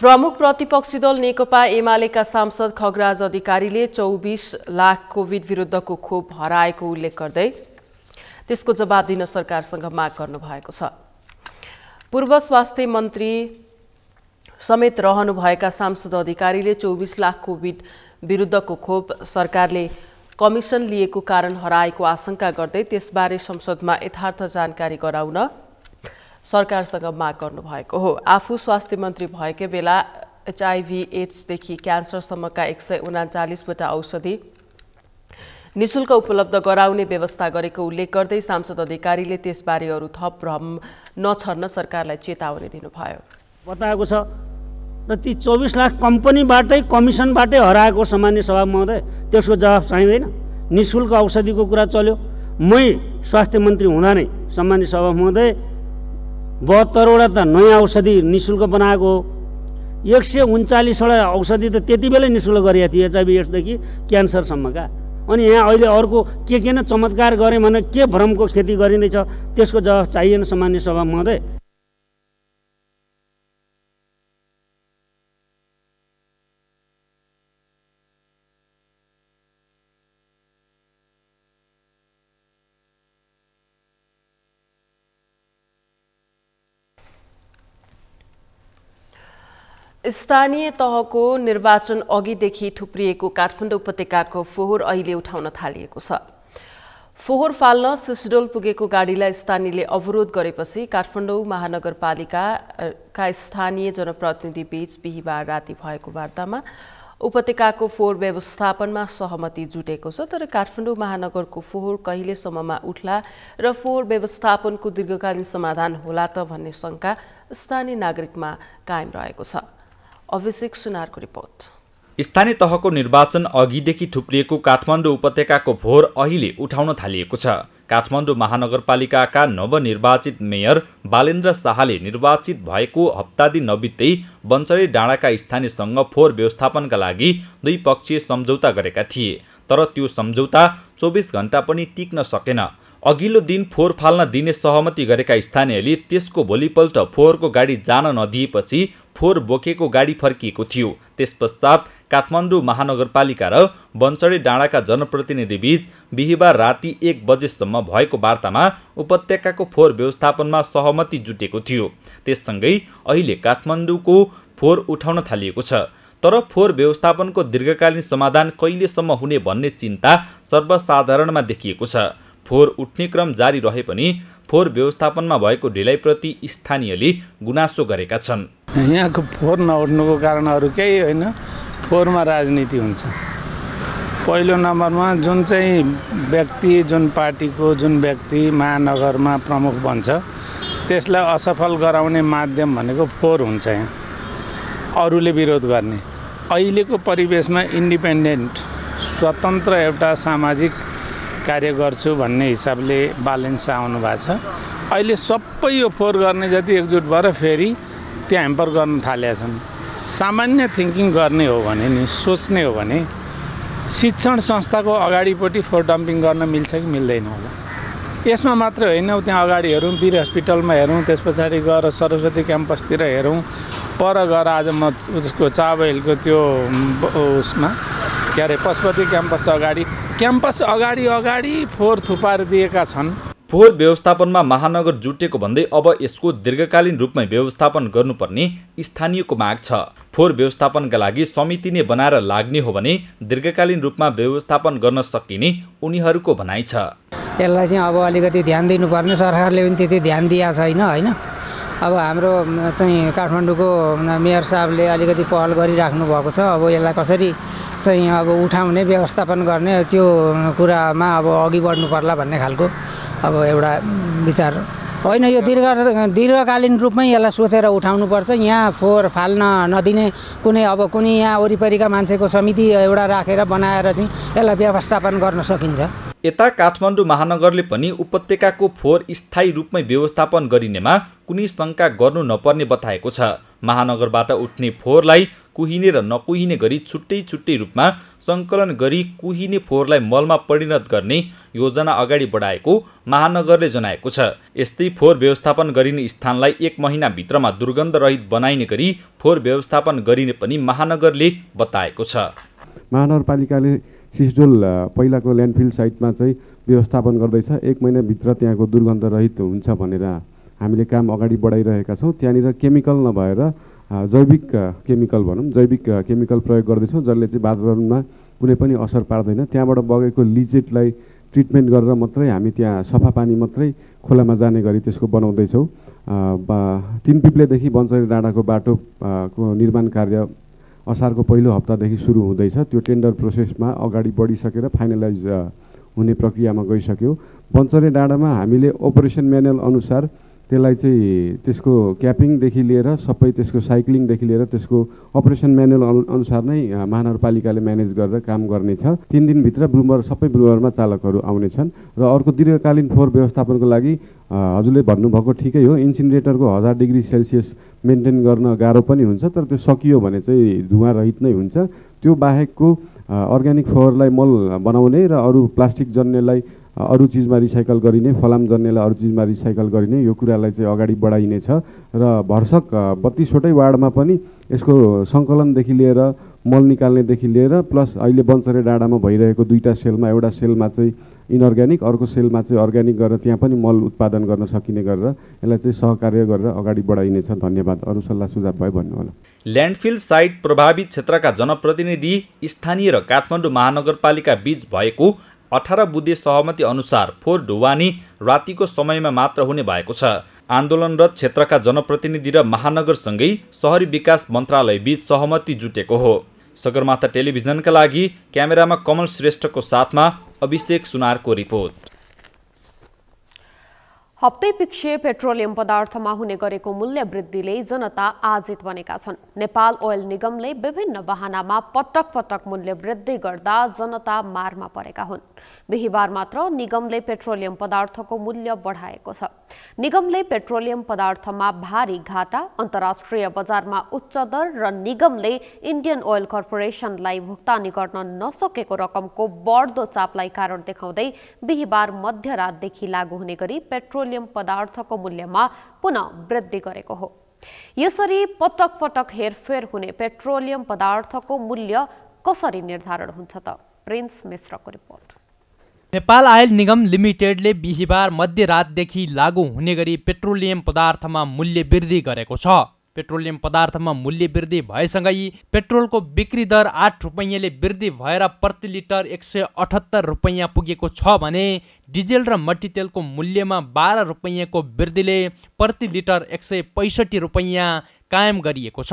प्रमुख प्रतिपक्षी दल नेकपा एमालेका सांसद खगराज अधिकारीले 24 लाख कोभिड विरुद्धको खोप हराएको उल्लेख गर्दै त्यसको जवाब दिन सरकारसँग माग गर्नुभएको छ। पूर्व स्वास्थ्य मन्त्री समेत रहनुभएका सांसद अधिकारीले 24 लाख कोभिड विरुद्धको खोप सरकारले कमिसन लिएको कारण हराएको आशंका गर्दै त्यसबारे संसदमा यथार्थ जानकारी गराउन सरकारसँग माग गर्नुभएको हो। आफू स्वास्थ्य मन्त्री भएकै बेला HIV एड्सदेखि क्यान्सरसम्मका 139वटा औषधि निशुल्क उपलब्ध गराउने व्यवस्था गरेको उल्लेख गर्दै सांसद अधिकारीले त्यसबारे अरू थप भ्रम नछर्न सरकारलाई चेतावनी दिनुभयो। बताएको छ र ती 24 लाख कम्पनीबाटै कमिसनबाटै हराएको सामान्य सभा महोदय त्यसको जवाफ चाहिँदैन। निशुल्क औषधिको कुरा चल्यो। मै स्वास्थ्य मन्त्री हुँदा नै सामान्य सभा महोदय 72वटा त नयाँ औषधि निशुल्क बनाएको हो। 139वटा औषधि त त्यति बेलै निशुल्क गरिएको थियो HIV एड्सदेखि क्यान्सरसम्मका। अनि यहाँ अहिले अर्को के न चमत्कार गरे भने के भ्रमको खेती गरिँदैछ त्यसको जवाफ चाहिएन सामान्य सभा महोदय। स्थानीय तहको निर्वाचन अघिदेखि थुप्रिएको काठमाडौँ उपत्यकाको फोहोर अहिले उठाउन थालिएको छ। फोहोर फाल्न सिसडोल पुगेको गाडीलाई स्थानीयले अवरोध गरेपछि काठमाडौँ महानगरपालिकाका स्थानीय जनप्रतिनिधि बीच बिहिबार राति भएको वार्तामा उपत्यकाको फोहोर व्यवस्थापनमा सहमति जुटेको छ। तर काठमाडौँ महानगरको फोहोर कहिलेसम्ममा उठ्ला र फोहोर व्यवस्थापनको दीर्घकालीन समाधान होला त भन्ने शंका स्थानीय नागरिकमा कायम रहेको छ। अभिषेक सुनारको रिपोर्ट। स्थानीय तहको निर्वाचन अघिदेखि थुप्रिएको काठमाडौँ उपत्यकाको फोहोर अहिले उठाउन थालिएको छ। काठमाडौँ महानगरपालिकाका नवनिर्वाचित मेयर बालेन्द्र शाहले निर्वाचित भएको हप्ता दिन नबित्दै बन्चरे डाँडाका स्थानीयसँग फोहोर व्यवस्थापनका लागि द्विपक्षीय सम्झौता गरेका थिए। तर त्यो सम्झौता 24 घण्टा पनि टिक्न सकेन। अघिल्लो दिन फोहोर फाल्न दिने सहमति गरेका स्थानीयले त्यसको भोलिपल्ट फोहोरको गाडी जान नदिएपछि फोहोर बोकेको गाडी फर्किएको थियो। त्यस पश्चात काठमाडौँ महानगरपालिका र बन्चडे डाँडाका जनप्रतिनिधिबीच बिहिबार राति 1 बजेसम्म भएको वार्तामा उपत्यकाको फोहोर व्यवस्थापनमा सहमति जुटेको थियो। त्यससँगै अहिले काठमाडौँको फोहोर उठाउन थालिएको छ। तर फोहोर व्यवस्थापनको दीर्घकालीन समाधान कहिलेसम्म हुने भन्ने चिन्ता सर्वसाधारणमा देखिएको छ। फोहोर उठ्ने क्रम जारी रहे पनि फोहोर व्यवस्थापनमा भएको ढिलाइप्रति स्थानीयले गुनासो गरेका छन्। यहाँको फोहोर नउठ्नुको कारणहरू केही होइन, फोहोरमा राजनीति हुन्छ। पहिलो नम्बरमा जुन चाहिँ व्यक्ति, जुन पार्टीको जुन व्यक्ति महानगरमा प्रमुख बन्छ त्यसलाई असफल गराउने माध्यम भनेको फोहोर हुन्छ। यहाँ अरूले विरोध गर्ने। अहिलेको परिवेशमा इन्डिपेन्डेन्ट स्वतन्त्र एउटा सामाजिक कार्य गर्छु भन्ने हिसाबले बालेन्स आउनु भएको छ। अहिले सबै यो फोहोर गर्ने जति एकजुट भएर फेरि त्यहाँ ह्याम्पर गर्न थालेका छन्। सामान्य थिङ्किङ गर्ने हो भने नि, सोच्ने हो भने शिक्षण संस्थाको अगाडिपट्टि फोहोर डम्पिङ गर्न मिल्छ कि मिल्दैन होला। यसमा मात्रै होइन, त्यहाँ अगाडि हेरौँ, वीर हस्पिटलमा हेरौँ, त्यस पछाडि गएर सरस्वती क्याम्पसतिर हेरौँ, पर गएर आज म उसको चाबहिलको त्यो उसमा के अरे पशुपति क्याम्पस अगाडि फोहोर थुपार दिएका छन्। फोहोर व्यवस्थापनमा महानगर जुटेको भन्दै अब यसको दीर्घकालीन रूपमै व्यवस्थापन गर्नुपर्ने स्थानीयको माग छ। फोहोर व्यवस्थापनका लागि समिति नै बनाएर लाग्ने हो भने दीर्घकालीन रूपमा व्यवस्थापन गर्न सकिने उनीहरूको भनाइ छ। यसलाई चाहिँ अब अलिकति ध्यान दिनुपर्ने, सरकारले पनि त्यति ध्यान दिएको छैन होइन। अब हाम्रो चाहिँ काठमाडौँको मेयर साहबले अलिकति पहल गरिराख्नु भएको छ। अब यसलाई कसरी चाहिँ अब उठाउने, व्यवस्थापन गर्ने त्यो कुरामा अब अघि बढ्नु पर्ला भन्ने खालको अब एउटा विचार होइन। यो दीर्घकालीन रूपमै यसलाई सोचेर उठाउनुपर्छ। यहाँ फोहोर फाल्न नदिने कुनै यहाँ वरिपरिका मान्छेको समिति एउटा राखेर बनाएर चाहिँ यसलाई व्यवस्थापन गर्न सकिन्छ। यता काठमाडौँ महानगरले पनि उपत्यकाको फोहोर स्थायी रूपमै व्यवस्थापन गरिनेमा कुनै शङ्का गर्नु नपर्ने बताएको छ। महानगरबाट उठ्ने फोहोरलाई कुहिने र नकुहिने गरी छुट्टै छुट्टै रूपमा सङ्कलन गरी कुहिने फोहोरलाई मलमा परिणत गर्ने योजना अगाडि बढाएको महानगरले जनाएको छ। यस्तै फोहोर व्यवस्थापन गरिने स्थानलाई 1 महिनाभित्रमा दुर्गन्धरहित बनाइने गरी फोहोर व्यवस्थापन गरिने पनि महानगरले बताएको छ। महानगरपालिकाले सिसडोल पहिलाको ल्यान्डफिल साइटमा चाहिँ व्यवस्थापन गर्दैछ। 1 महिनाभित्र त्यहाँको दुर्गन्धरहित हुन्छ भनेर हामीले काम अगाडि बढाइरहेका छौँ। त्यहाँनिर केमिकल नभएर जैविक केमिकल भनौँ, जैविक केमिकल प्रयोग गर्दैछौँ, जसले चाहिँ वातावरणमा कुनै पनि असर पार्दैन। त्यहाँबाट बगेको लिचेटलाई ट्रिटमेन्ट गरेर मात्रै हामी त्यहाँ सफा पानी मात्रै खोलामा जाने गरी त्यसको बनाउँदैछौँ। 3 पिप्लेदेखि बन्चडे डाँडाको बाटोको निर्माण कार्य असारको पहिलो हप्तादेखि सुरु हुँदैछ। त्यो टेन्डर प्रोसेसमा अगाडि बढिसकेर फाइनलाइज हुने प्रक्रियामा गइसक्यो। बन्चडे डाँडामा हामीले अपरेसन म्यानुअल अनुसार त्यसलाई चाहिँ त्यसको क्यापिङदेखि लिएर सबै त्यसको साइक्लिङदेखि लिएर त्यसको अपरेसन म्यानुअल अनुसार नै महानगरपालिकाले म्यानेज गरेर काम गर्नेछ। 3 दिनभित्र सबै ब्रुमरमा चालकहरू आउनेछन्। र अर्को दीर्घकालीन फोहोर व्यवस्थापनको लागि हजुरले भन्नुभएको ठिकै हो, इन्सिनेटरको 1000 डिग्री सेल्सियस मेन्टेन गर्न गाह्रो पनि हुन्छ, तर त्यो सकियो भने चाहिँ धुवा रहित नै हुन्छ। त्यो बाहेकको अर्ग्यानिक फोहोरलाई मल बनाउने र अरू प्लास्टिक जन्यलाई अरू चिजमा रिसाइकल गरिने, फलाम जन्यलाई अरू चिजमा रिसाइकल गरिने, यो कुरालाई चाहिँ अगाडि बढाइनेछ। र भर्सक 32वटै वार्डमा पनि यसको सङ्कलनदेखि लिएर मल निकाल्नेदेखि लिएर प्लस अहिले बन्चडे डाँडामा भइरहेको 2टा सेलमा, एउटा सेलमा चाहिँ इनअर्ग्यानिक, अर्को सेलमा चाहिँ अर्ग्यानिक गरेर त्यहाँ पनि मल उत्पादन गर्न सकिने गरेर यसलाई चाहिँ सहकार्य गरेर अगाडि बढाइनेछ। धन्यवाद। अरू सल्लाह सुझाव भयो भन्नु होला। ल्यान्डफिल साइट प्रभावित क्षेत्रका जनप्रतिनिधि, स्थानीय र काठमाडौँ महानगरपालिका बीच भएको 18 बुँदे सहमति अनुसार फोहोर ढुवानी रातिको समयमा मात्र हुने भएको छ। आन्दोलनरत क्षेत्रका जनप्रतिनिधि र महानगरसँगै शहरी विकास मन्त्रालय बीच सहमति जुटेको हो। सगरमाथा टेलिभिजनका लागि क्यामेरामा कमल श्रेष्ठको साथमा अभिषेक सुनारको रिपोर्ट। हप्तैपिच्छे पेट्रोलियम पदार्थमा हुने गरेको मूल्य वृद्धिले जनता आजित बनेका छन्। नेपाल ओइल निगमले विभिन्न बहानामा पटक पटक मूल्य वृद्धि गर्दा जनता मारमा परेका हुन्। बिहिबार मात्र निगमले पेट्रोलियम पदार्थको मूल्य बढाएको छ। निगमले पेट्रोलियम पदार्थमा भारी घाटा, अन्तर्राष्ट्रिय बजारमा उच्च दर र निगमले इन्डियन ओयल कर्पोरेसनलाई भुक्तानी गर्न नसकेको रकमको बढ्दो चापलाई कारण देखाउँदै बिहीबार मध्यरातदेखि लागू हुने गरी पेट्रोलियम पदार्थको मूल्यमा पुनः वृद्धि गरेको हो। यसरी पटक पटक हेरफेर हुने पेट्रोलियम पदार्थको मूल्य कसरी निर्धारण हुन्छ त? प्रिन्स मिश्रको रिपोर्ट। नेपाल आयल निगम लिमिटेडले बिहीबार मध्यरातदेखि लागू हुने गरी पेट्रोलियम पदार्थमा मूल्य वृद्धि गरेको छ। पेट्रोलियम पदार्थमा मूल्य वृद्धि भएसँगै पेट्रोलको बिक्री दर 8 रुपैयाँले वृद्धि भएर प्रति लिटर 178 रुपैयाँ पुगेको छ भने डिजेल र मट्टीतेलको मूल्यमा 12 रुपैयाँको वृद्धिले प्रति लिटर 165 रुपैयाँ कायम गरिएको छ।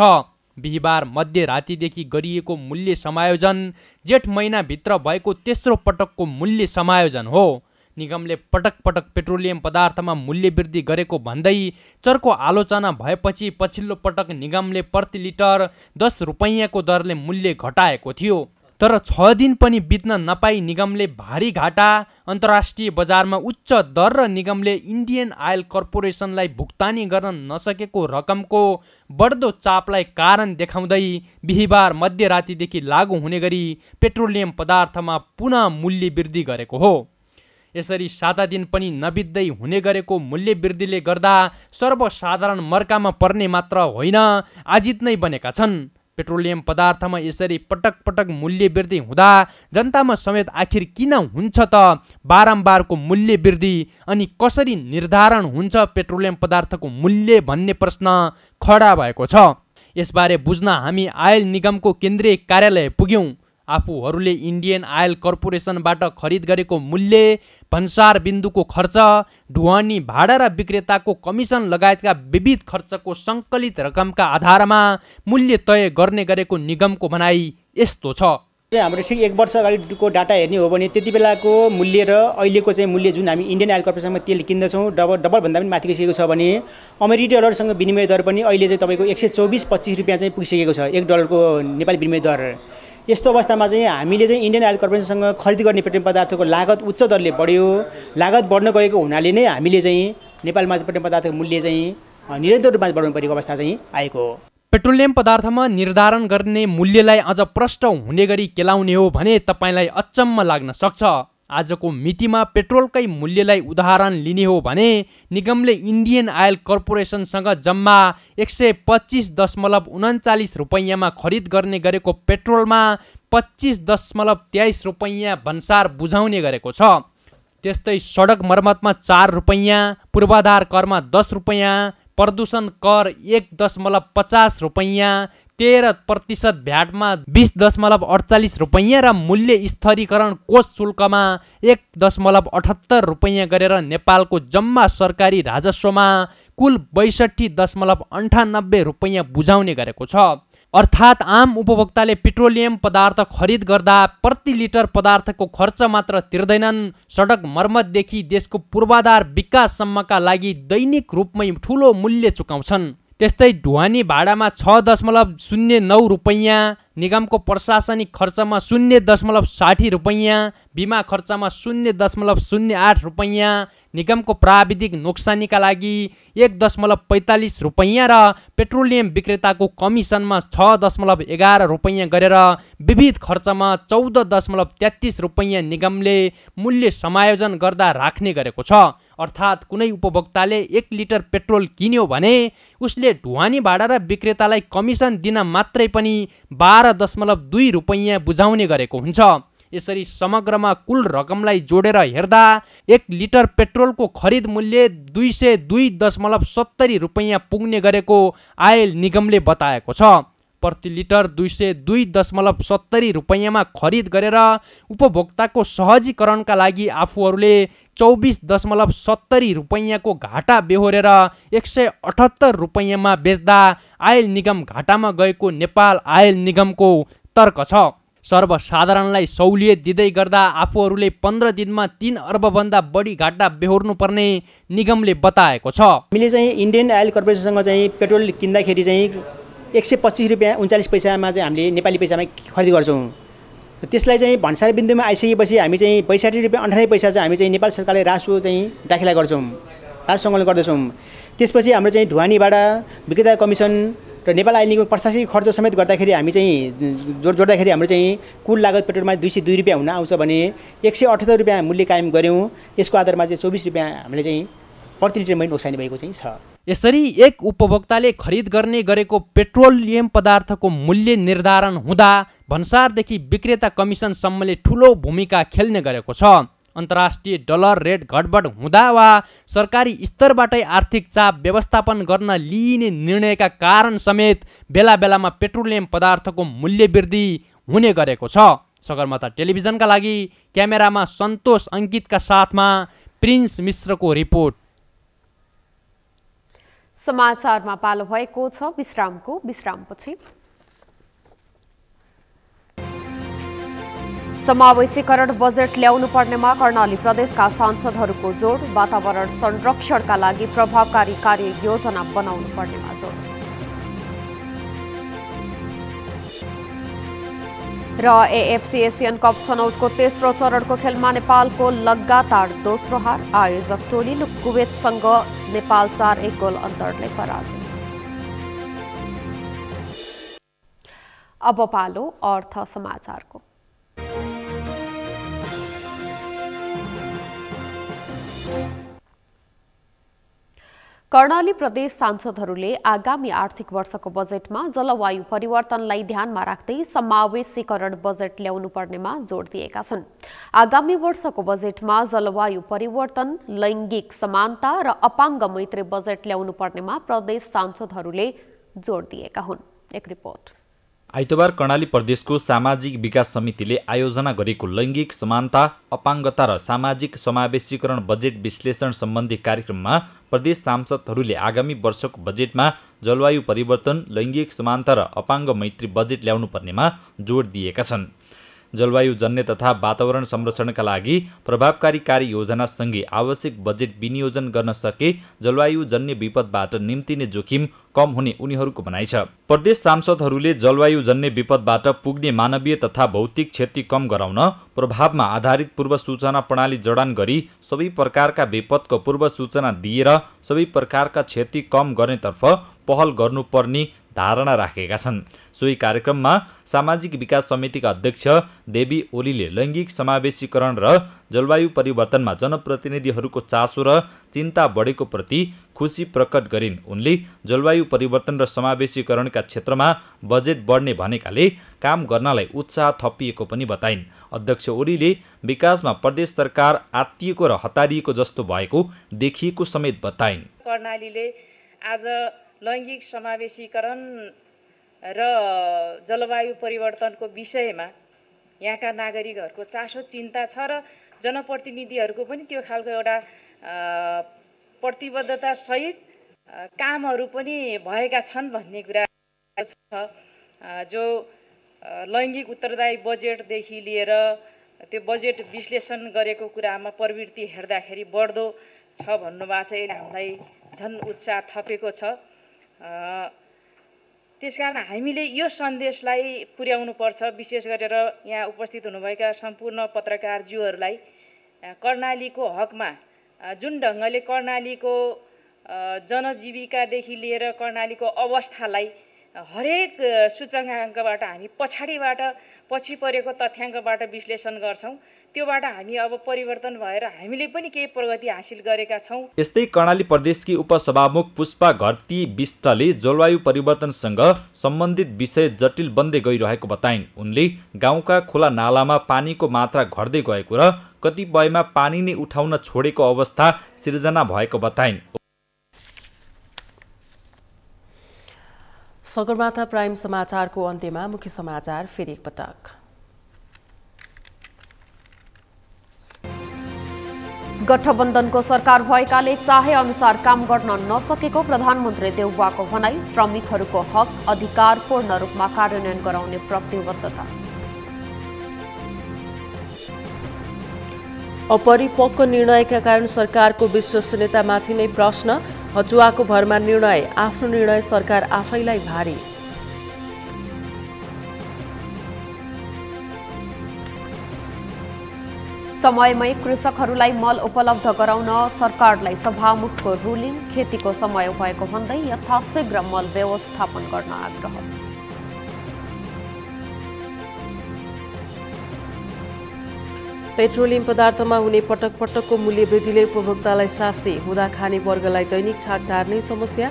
बिहीबार मध्यरातिदेखि गरिएको मूल्य समायोजन जेठ महिनाभित्र भएको तेस्रो पटकको मूल्य समायोजन हो। निगमले पटक पटक पेट्रोलियम पदार्थमा मूल्य वृद्धि गरेको भन्दै चर्को आलोचना भएपछि पछिल्लो पटक निगमले प्रति लिटर 10 रुपैयाँको दरले मूल्य घटाएको थियो। तर 6 दिन पनि बित्न नपाई निगमले भारी घाटा, अन्तर्राष्ट्रिय बजारमा उच्च दर र निगमले इन्डियन आयल कर्पोरेसनलाई भुक्तानी गर्न नसकेको रकमको बढ्दो चापलाई कारण देखाउँदै बिहीबार मध्यरातिदेखि लागू हुने गरी पेट्रोलियम पदार्थमा पुनः मूल्य वृद्धि गरेको हो। यसरी 7 दिन पनि नबित्दै हुने गरेको मूल्य वृद्धिले गर्दा सर्वसाधारण मर्कामा पर्ने मात्र होइन, आजित नै बनेका छन्। पेट्रोलियम पदार्थमा यसरी पटक पटक मूल्य वृद्धि हुँदा जनतामा समेत आखिर किन हुन्छ त बारम्बारको मूल्य वृद्धि, अनि कसरी निर्धारण हुन्छ पेट्रोलियम पदार्थको मूल्य भन्ने प्रश्न खडा भएको छ। यसबारे बुझ्न हामी आयल निगमको केन्द्रीय कार्यालय पुग्यौं। आफूहरूले इन्डियन आयल कर्पोरेसनबाट खरिद गरेको मूल्य, भन्सार बिन्दुको खर्च, ढुवानी भाडा र विक्रेताको कमिसन लगायतका विविध खर्चको सङ्कलित रकमका आधारमा मूल्य तय गर्ने गरेको निगमको भनाइ यस्तो छ। हाम्रो ठिक 1 वर्ष अगाडिको डाटा हेर्ने हो भने त्यति बेलाको मूल्य र अहिलेको चाहिँ मूल्य जुन हामी इन्डियन आयल कर्पोरेसनमा तेल किन्दछौँ डबल भन्दा पनि माथि गइसकेको छ भने अमेरिकी डलरसँग विनिमय दर पनि अहिले चाहिँ तपाईँको 124-25 रुपियाँ चाहिँ पुगिसकेको छ 1 डलरको नेपाली विनिमय दर। यस्तो अवस्थामा चाहिँ हामीले चाहिँ इन्डियन आयल कर्पोरेसनसँग खरिद गर्ने पेट्रोलियम पदार्थको लागत उच्च दरले बढ्यो। लागत बढ्न गएको हुनाले नै हामीले चाहिँ नेपालमा पेट्रोलियम पदार्थको मूल्य चाहिँ निरन्तर रूपमा बढाउनु परेको अवस्था चाहिँ आएको हो। पेट्रोलियम पदार्थमा निर्धारण गर्ने मूल्यलाई अझ प्रष्ट हुने गरी केलाउने हो भने तपाईँलाई अचम्म लाग्न सक्छ। आजको मितिमा पेट्रोलकै मूल्यलाई उदाहरण लिने हो भने निगमले इन्डियन आयल कर्पोरेसनसँग जम्मा 125.39 रुपैयाँमा खरिद गर्ने गरेको पेट्रोलमा 25.23 रुपैयाँ भन्सार बुझाउने गरेको छ। त्यस्तै सडक मर्मतमा 4 रुपैयाँ, पूर्वाधार करमा 10 रुपैयाँ, प्रदूषण कर 1.50 रुपैयाँ, 13% भ्याटमा 20.48 रुपैयाँ र मूल्य स्थिरीकरण कोष शुल्कमा 1.78 रुपैयाँ गरेर नेपालको जम्मा सरकारी राजस्वमा कुल 62.98 रुपैयाँ बुझाउने गरेको छ। अर्थात् आम उपभोक्ताले पेट्रोलियम पदार्थ खरिद गर्दा प्रति लिटर पदार्थको खर्च मात्र तिर्दैनन्, सडक मर्मतदेखि देशको पूर्वाधार विकाससम्मका लागि दैनिक रूपमै ठूलो मूल्य चुकाउँछन्। त्यस्तै ढुवानी भाडामा 6.09 रुपैयाँ, निगमको प्रशासनिक खर्चमा 0.60 रुपैयाँ, बिमा खर्चमा 0.08 रुपैयाँ, निगमको प्राविधिक नोक्सानीका लागि 1.45 रुपैयाँ र पेट्रोलियम विक्रेताको कमिसनमा 6.11 रुपैयाँ गरेर विविध खर्चमा 14.33 रुपैयाँ निगमले मूल्य समायोजन गर्दा राख्ने गरेको छ। अर्थात् कुनै उपभोक्ताले 1 लिटर पेट्रोल किन्यो भने उसले ढुवानी भाडा र विक्रेतालाई कमिसन दिन मात्रै पनि 12.2 रुपैयाँ बुझाउने गरेको हुन्छ। यसरी समग्रमा कुल रकमलाई जोडेर हेर्दा 1 लिटर पेट्रोलको खरिद मूल्य 202.70 रुपैयाँ पुग्ने गरेको आयल निगमले बताएको छ। प्रति लिटर 202.70 रुपैयाँमा खरिद गरेर उपभोक्ताको सहजीकरणका लागि आफूहरूले 24.70 रुपैयाँको घाटा बेहोरेर 178 रुपैयाँमा बेच्दा आयल निगम घाटामा गएको नेपाल आयल निगमको तर्क छ। सर्वसाधारणलाई सहुलियत दिँदै गर्दा आफूहरूले 15 दिनमा 3 अर्बभन्दा बढी घाटा बेहोर्नु पर्ने निगमले बताएको छ। हामीले चाहिँ इन्डियन आयल कर्पोरेसनसँग चाहिँ पेट्रोल किन्दाखेरि चाहिँ 125 रुपियाँ 39 पैसामा चाहिँ हामीले नेपाली पैसामा खरिद गर्छौँ। त्यसलाई चाहिँ भन्सार बिन्दुमा आइसकेपछि हामी चाहिँ 62 रुपियाँ 98 पैसा चाहिँ हामी चाहिँ नेपाल सरकारले राजस्व चाहिँ दाखिला गर्छौँ। राज्य सङ्कलन गर्दछौँ। त्यसपछि हाम्रो चाहिँ ढुवानीबाट विक्रेता कमिसन र नेपाल आइल निगमको प्रशासनिक खर्च समेत गर्दाखेरि हामी चाहिँ जोड्दाखेरि हाम्रो चाहिँ कुल लागत पेट्रोलमा 202 रुपियाँ हुन आउँछ भने 178 रुपियाँ मूल्य कायम गऱ्यौँ। यसको आधारमा चाहिँ 24 रुपियाँ हामीले चाहिँ प्रति लिटरमा नोक्सानी भएको चाहिँ छ। यसरी एक उपभोक्ताले खरिद गर्ने गरेको पेट्रोलियम पदार्थको मूल्य निर्धारण हुँदा भन्सारदेखि विक्रेता कमिसनसम्मले ठूलो भूमिका खेल्ने गरेको छ। अन्तर्राष्ट्रिय डलर रेट घटबड हुँदा वा सरकारी स्तरबाटै आर्थिक चाप व्यवस्थापन गर्न लिइने निर्णयका कारण समेत बेला बेलामा पेट्रोलियम पदार्थको मूल्य वृद्धि हुने गरेको छ। सगरमाथा टेलिभिजनका लागि क्यामेरामा सन्तोष अङ्कितका साथमा प्रिन्स मिश्रको रिपोर्ट। समाचारमा पालो भएको छ विश्रामको। विश्रामपछि समावेशीकरण बजेट ल्याउनु पर्नेमा कर्णाली प्रदेशका सांसदहरूको जोड। वातावरण संरक्षणका लागि प्रभावकारी कार्ययोजना बनाउनु पर्नेमा जोड। र एएफसी एसियन कप छनौटको तेस्रो चरणको खेलमा नेपालको लगातार दोस्रो हार। आयोजक टोली कुवेतसँग नेपाल 4-1 गोल अन्तरले पराजित। अब पालो अर्थ समाचारको। कर्णाली प्रदेश सांसदहरूले आगामी आर्थिक वर्षको बजेटमा जलवायु परिवर्तनलाई ध्यानमा राख्दै समावेशीकरण बजेट ल्याउनु पर्नेमा जोड दिएका छन्। आगामी वर्षको बजेटमा जलवायु परिवर्तन, लैङ्गिक समानता र अपाङ्ग मैत्री बजेट ल्याउनु पर्नेमा प्रदेश सांसदहरूले जोड दिएका हुन्। एक रिपोर्ट। आइतबार कर्णाली प्रदेशको सामाजिक विकास समितिले आयोजना गरेको लैङ्गिक समानता, अपाङ्गता र सामाजिक समावेशीकरण बजेट विश्लेषण सम्बन्धी कार्यक्रममा प्रदेश सांसदहरूले आगामी वर्षको बजेटमा जलवायु परिवर्तन, लैङ्गिक समानता र अपाङ्ग मैत्री बजेट ल्याउनु पर्नेमा जोड दिएका छन्। जलवायु जन्य तथा वातावरण संरक्षणका लागि प्रभावकारी कार्ययोजनासँगै आवश्यक बजेट विनियोजन गर्न सके जलवायु जन्य विपदबाट निम्तिने जोखिम कम हुने उनीहरूको भनाइ छ। प्रदेश सांसदहरूले जलवायु जन्य विपदबाट पुग्ने मानवीय तथा भौतिक क्षति कम गराउन प्रभावमा आधारित पूर्व सूचना प्रणाली जडान गरी सबै प्रकारका विपदको पूर्व सूचना दिएर सबै प्रकारका क्षति कम गर्नेतर्फ पहल गर्नुपर्ने धारणा राखेका छन्। सोही कार्यक्रममा सामाजिक विकास समितिका अध्यक्ष देवी ओलीले लैङ्गिक समावेशीकरण र जलवायु परिवर्तनमा जनप्रतिनिधिहरूको चासो र चिन्ता बढेको प्रति खुसी प्रकट गरिन्। उनले जलवायु परिवर्तन र समावेशीकरणका क्षेत्रमा बजेट बढ्ने भनेकाले काम गर्नलाई उत्साह थपिएको पनि बताइन्। अध्यक्ष ओलीले विकासमा प्रदेश सरकार आत्तिएको र हतारिएको जस्तो भएको देखिएको समेत बताइन्। कर्णालीले आज लैङ्गिक समावेशीकरण र जलवायु परिवर्तनको विषयमा यहाँका नागरिकहरूको चासो चिन्ता छ र जनप्रतिनिधिहरूको पनि त्यो खालको एउटा प्रतिबद्धता सहित कामहरू पनि भएका छन् भन्ने कुरा छ। जो लैङ्गिक उत्तरदायी बजेटदेखि लिएर त्यो बजेट विश्लेषण गरेको कुरामा प्रवृत्ति हेर्दाखेरि बढ्दो छ भन्नुभएको छ। यसले हामीलाई झन् उत्साह थपेको छ। त्यसकारण हामीले यो सन्देशलाई पुर्याउनुपर्छ। विशेष गरेर यहाँ उपस्थित हुनुभएका सम्पूर्ण पत्रकारज्यूहरूलाई कर्णालीको हकमा जुन ढङ्गले कर्णालीको जनजीविकादेखि लिएर कर्णालीको अवस्थालाई हरेक सूचकाङ्कबाट हामी पछि परेको तथ्याङ्कबाट विश्लेषण गर्छौँ। त्योबाट हामी अब परिवर्तन भएर हामीले पनि केही प्रगति हासिल गरेका छौँ। यस्तै कर्णाली प्रदेशकी उपसभामुख पुष्पा घरती विष्टले जलवायु परिवर्तनसँग सम्बन्धित विषय जटिल बन्दै गइरहेको बताइन्। उनले गाउँका खोला नालामा पानीको मात्रा घट्दै गएको र कतिपयमा पानी नै उठाउन छोडेको अवस्था सिर्जना भएको बताइन्। सगरमाथा प्राइम समाचारको अन्त्यमा मुख्य समाचार फेरि एकपटक। गठबन्धनको सरकार भएकाले चाहे अनुसार काम गर्न नसकेको प्रधानमन्त्री देउवाको भनाई। श्रमिकहरूको हक अधिकार पूर्ण रूपमा कार्यान्वयन गराउने प्रतिबद्धता। अपरिपक्व निर्णयका कारण सरकारको विश्वसनीयतामाथि नै प्रश्न। हचुवाको भरमा निर्णय, आफ्नो निर्णय सरकार आफैलाई भारी। समयमै कृषकहरूलाई मल उपलब्ध गराउन सरकारलाई सभामुखको रुलिङ, खेतीको समय भएको भन्दै यथाशीघ्र मल व्यवस्थापन गर्न आग्रह। पेट्रोलियम पदार्थमा हुने पटक पटकको मूल्य वृद्धिले उपभोक्तालाई शास्ति, हुँदा खाने वर्गलाई दैनिक छाक टार्ने समस्या,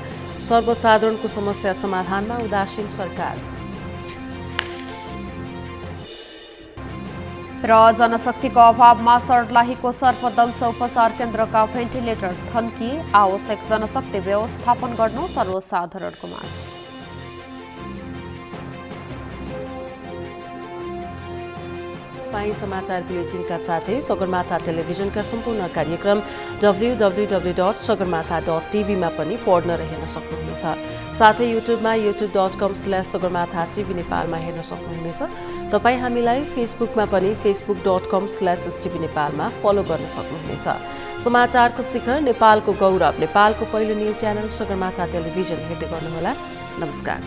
सर्वसाधारणको समस्या समाधानमा उदासीन सरकार। र जनशक्तिको अभावमा सर्लाहीको सर्पदंश उपचार केन्द्रका भेन्टिलेटर थन्किए, आवश्यक जनशक्ति व्यवस्थापन गर्न सर्वसाधारणको माग। समाचार बुलेटिनका साथै सगरमाथा टेलिभिजनका सम्पूर्ण कार्यक्रम www.sagarmatha.tv मा पनि पढ्न र हेर्न सक्नुहुनेछ। साथै युट्युबमा youtube.com/sagarmatha.tv नेपालमा हेर्न सक्नुहुनेछ। तपाईँ हामीलाई फेसबुकमा पनि facebook.com/stv नेपालमा फलो गर्न सक्नुहुनेछ। समाचारको शिखर, नेपालको गौरव, नेपालको पहिलो न्युज च्यानल सगरमाथा टेलिभिजन हेर्दै गर्नुहोला। नमस्कार।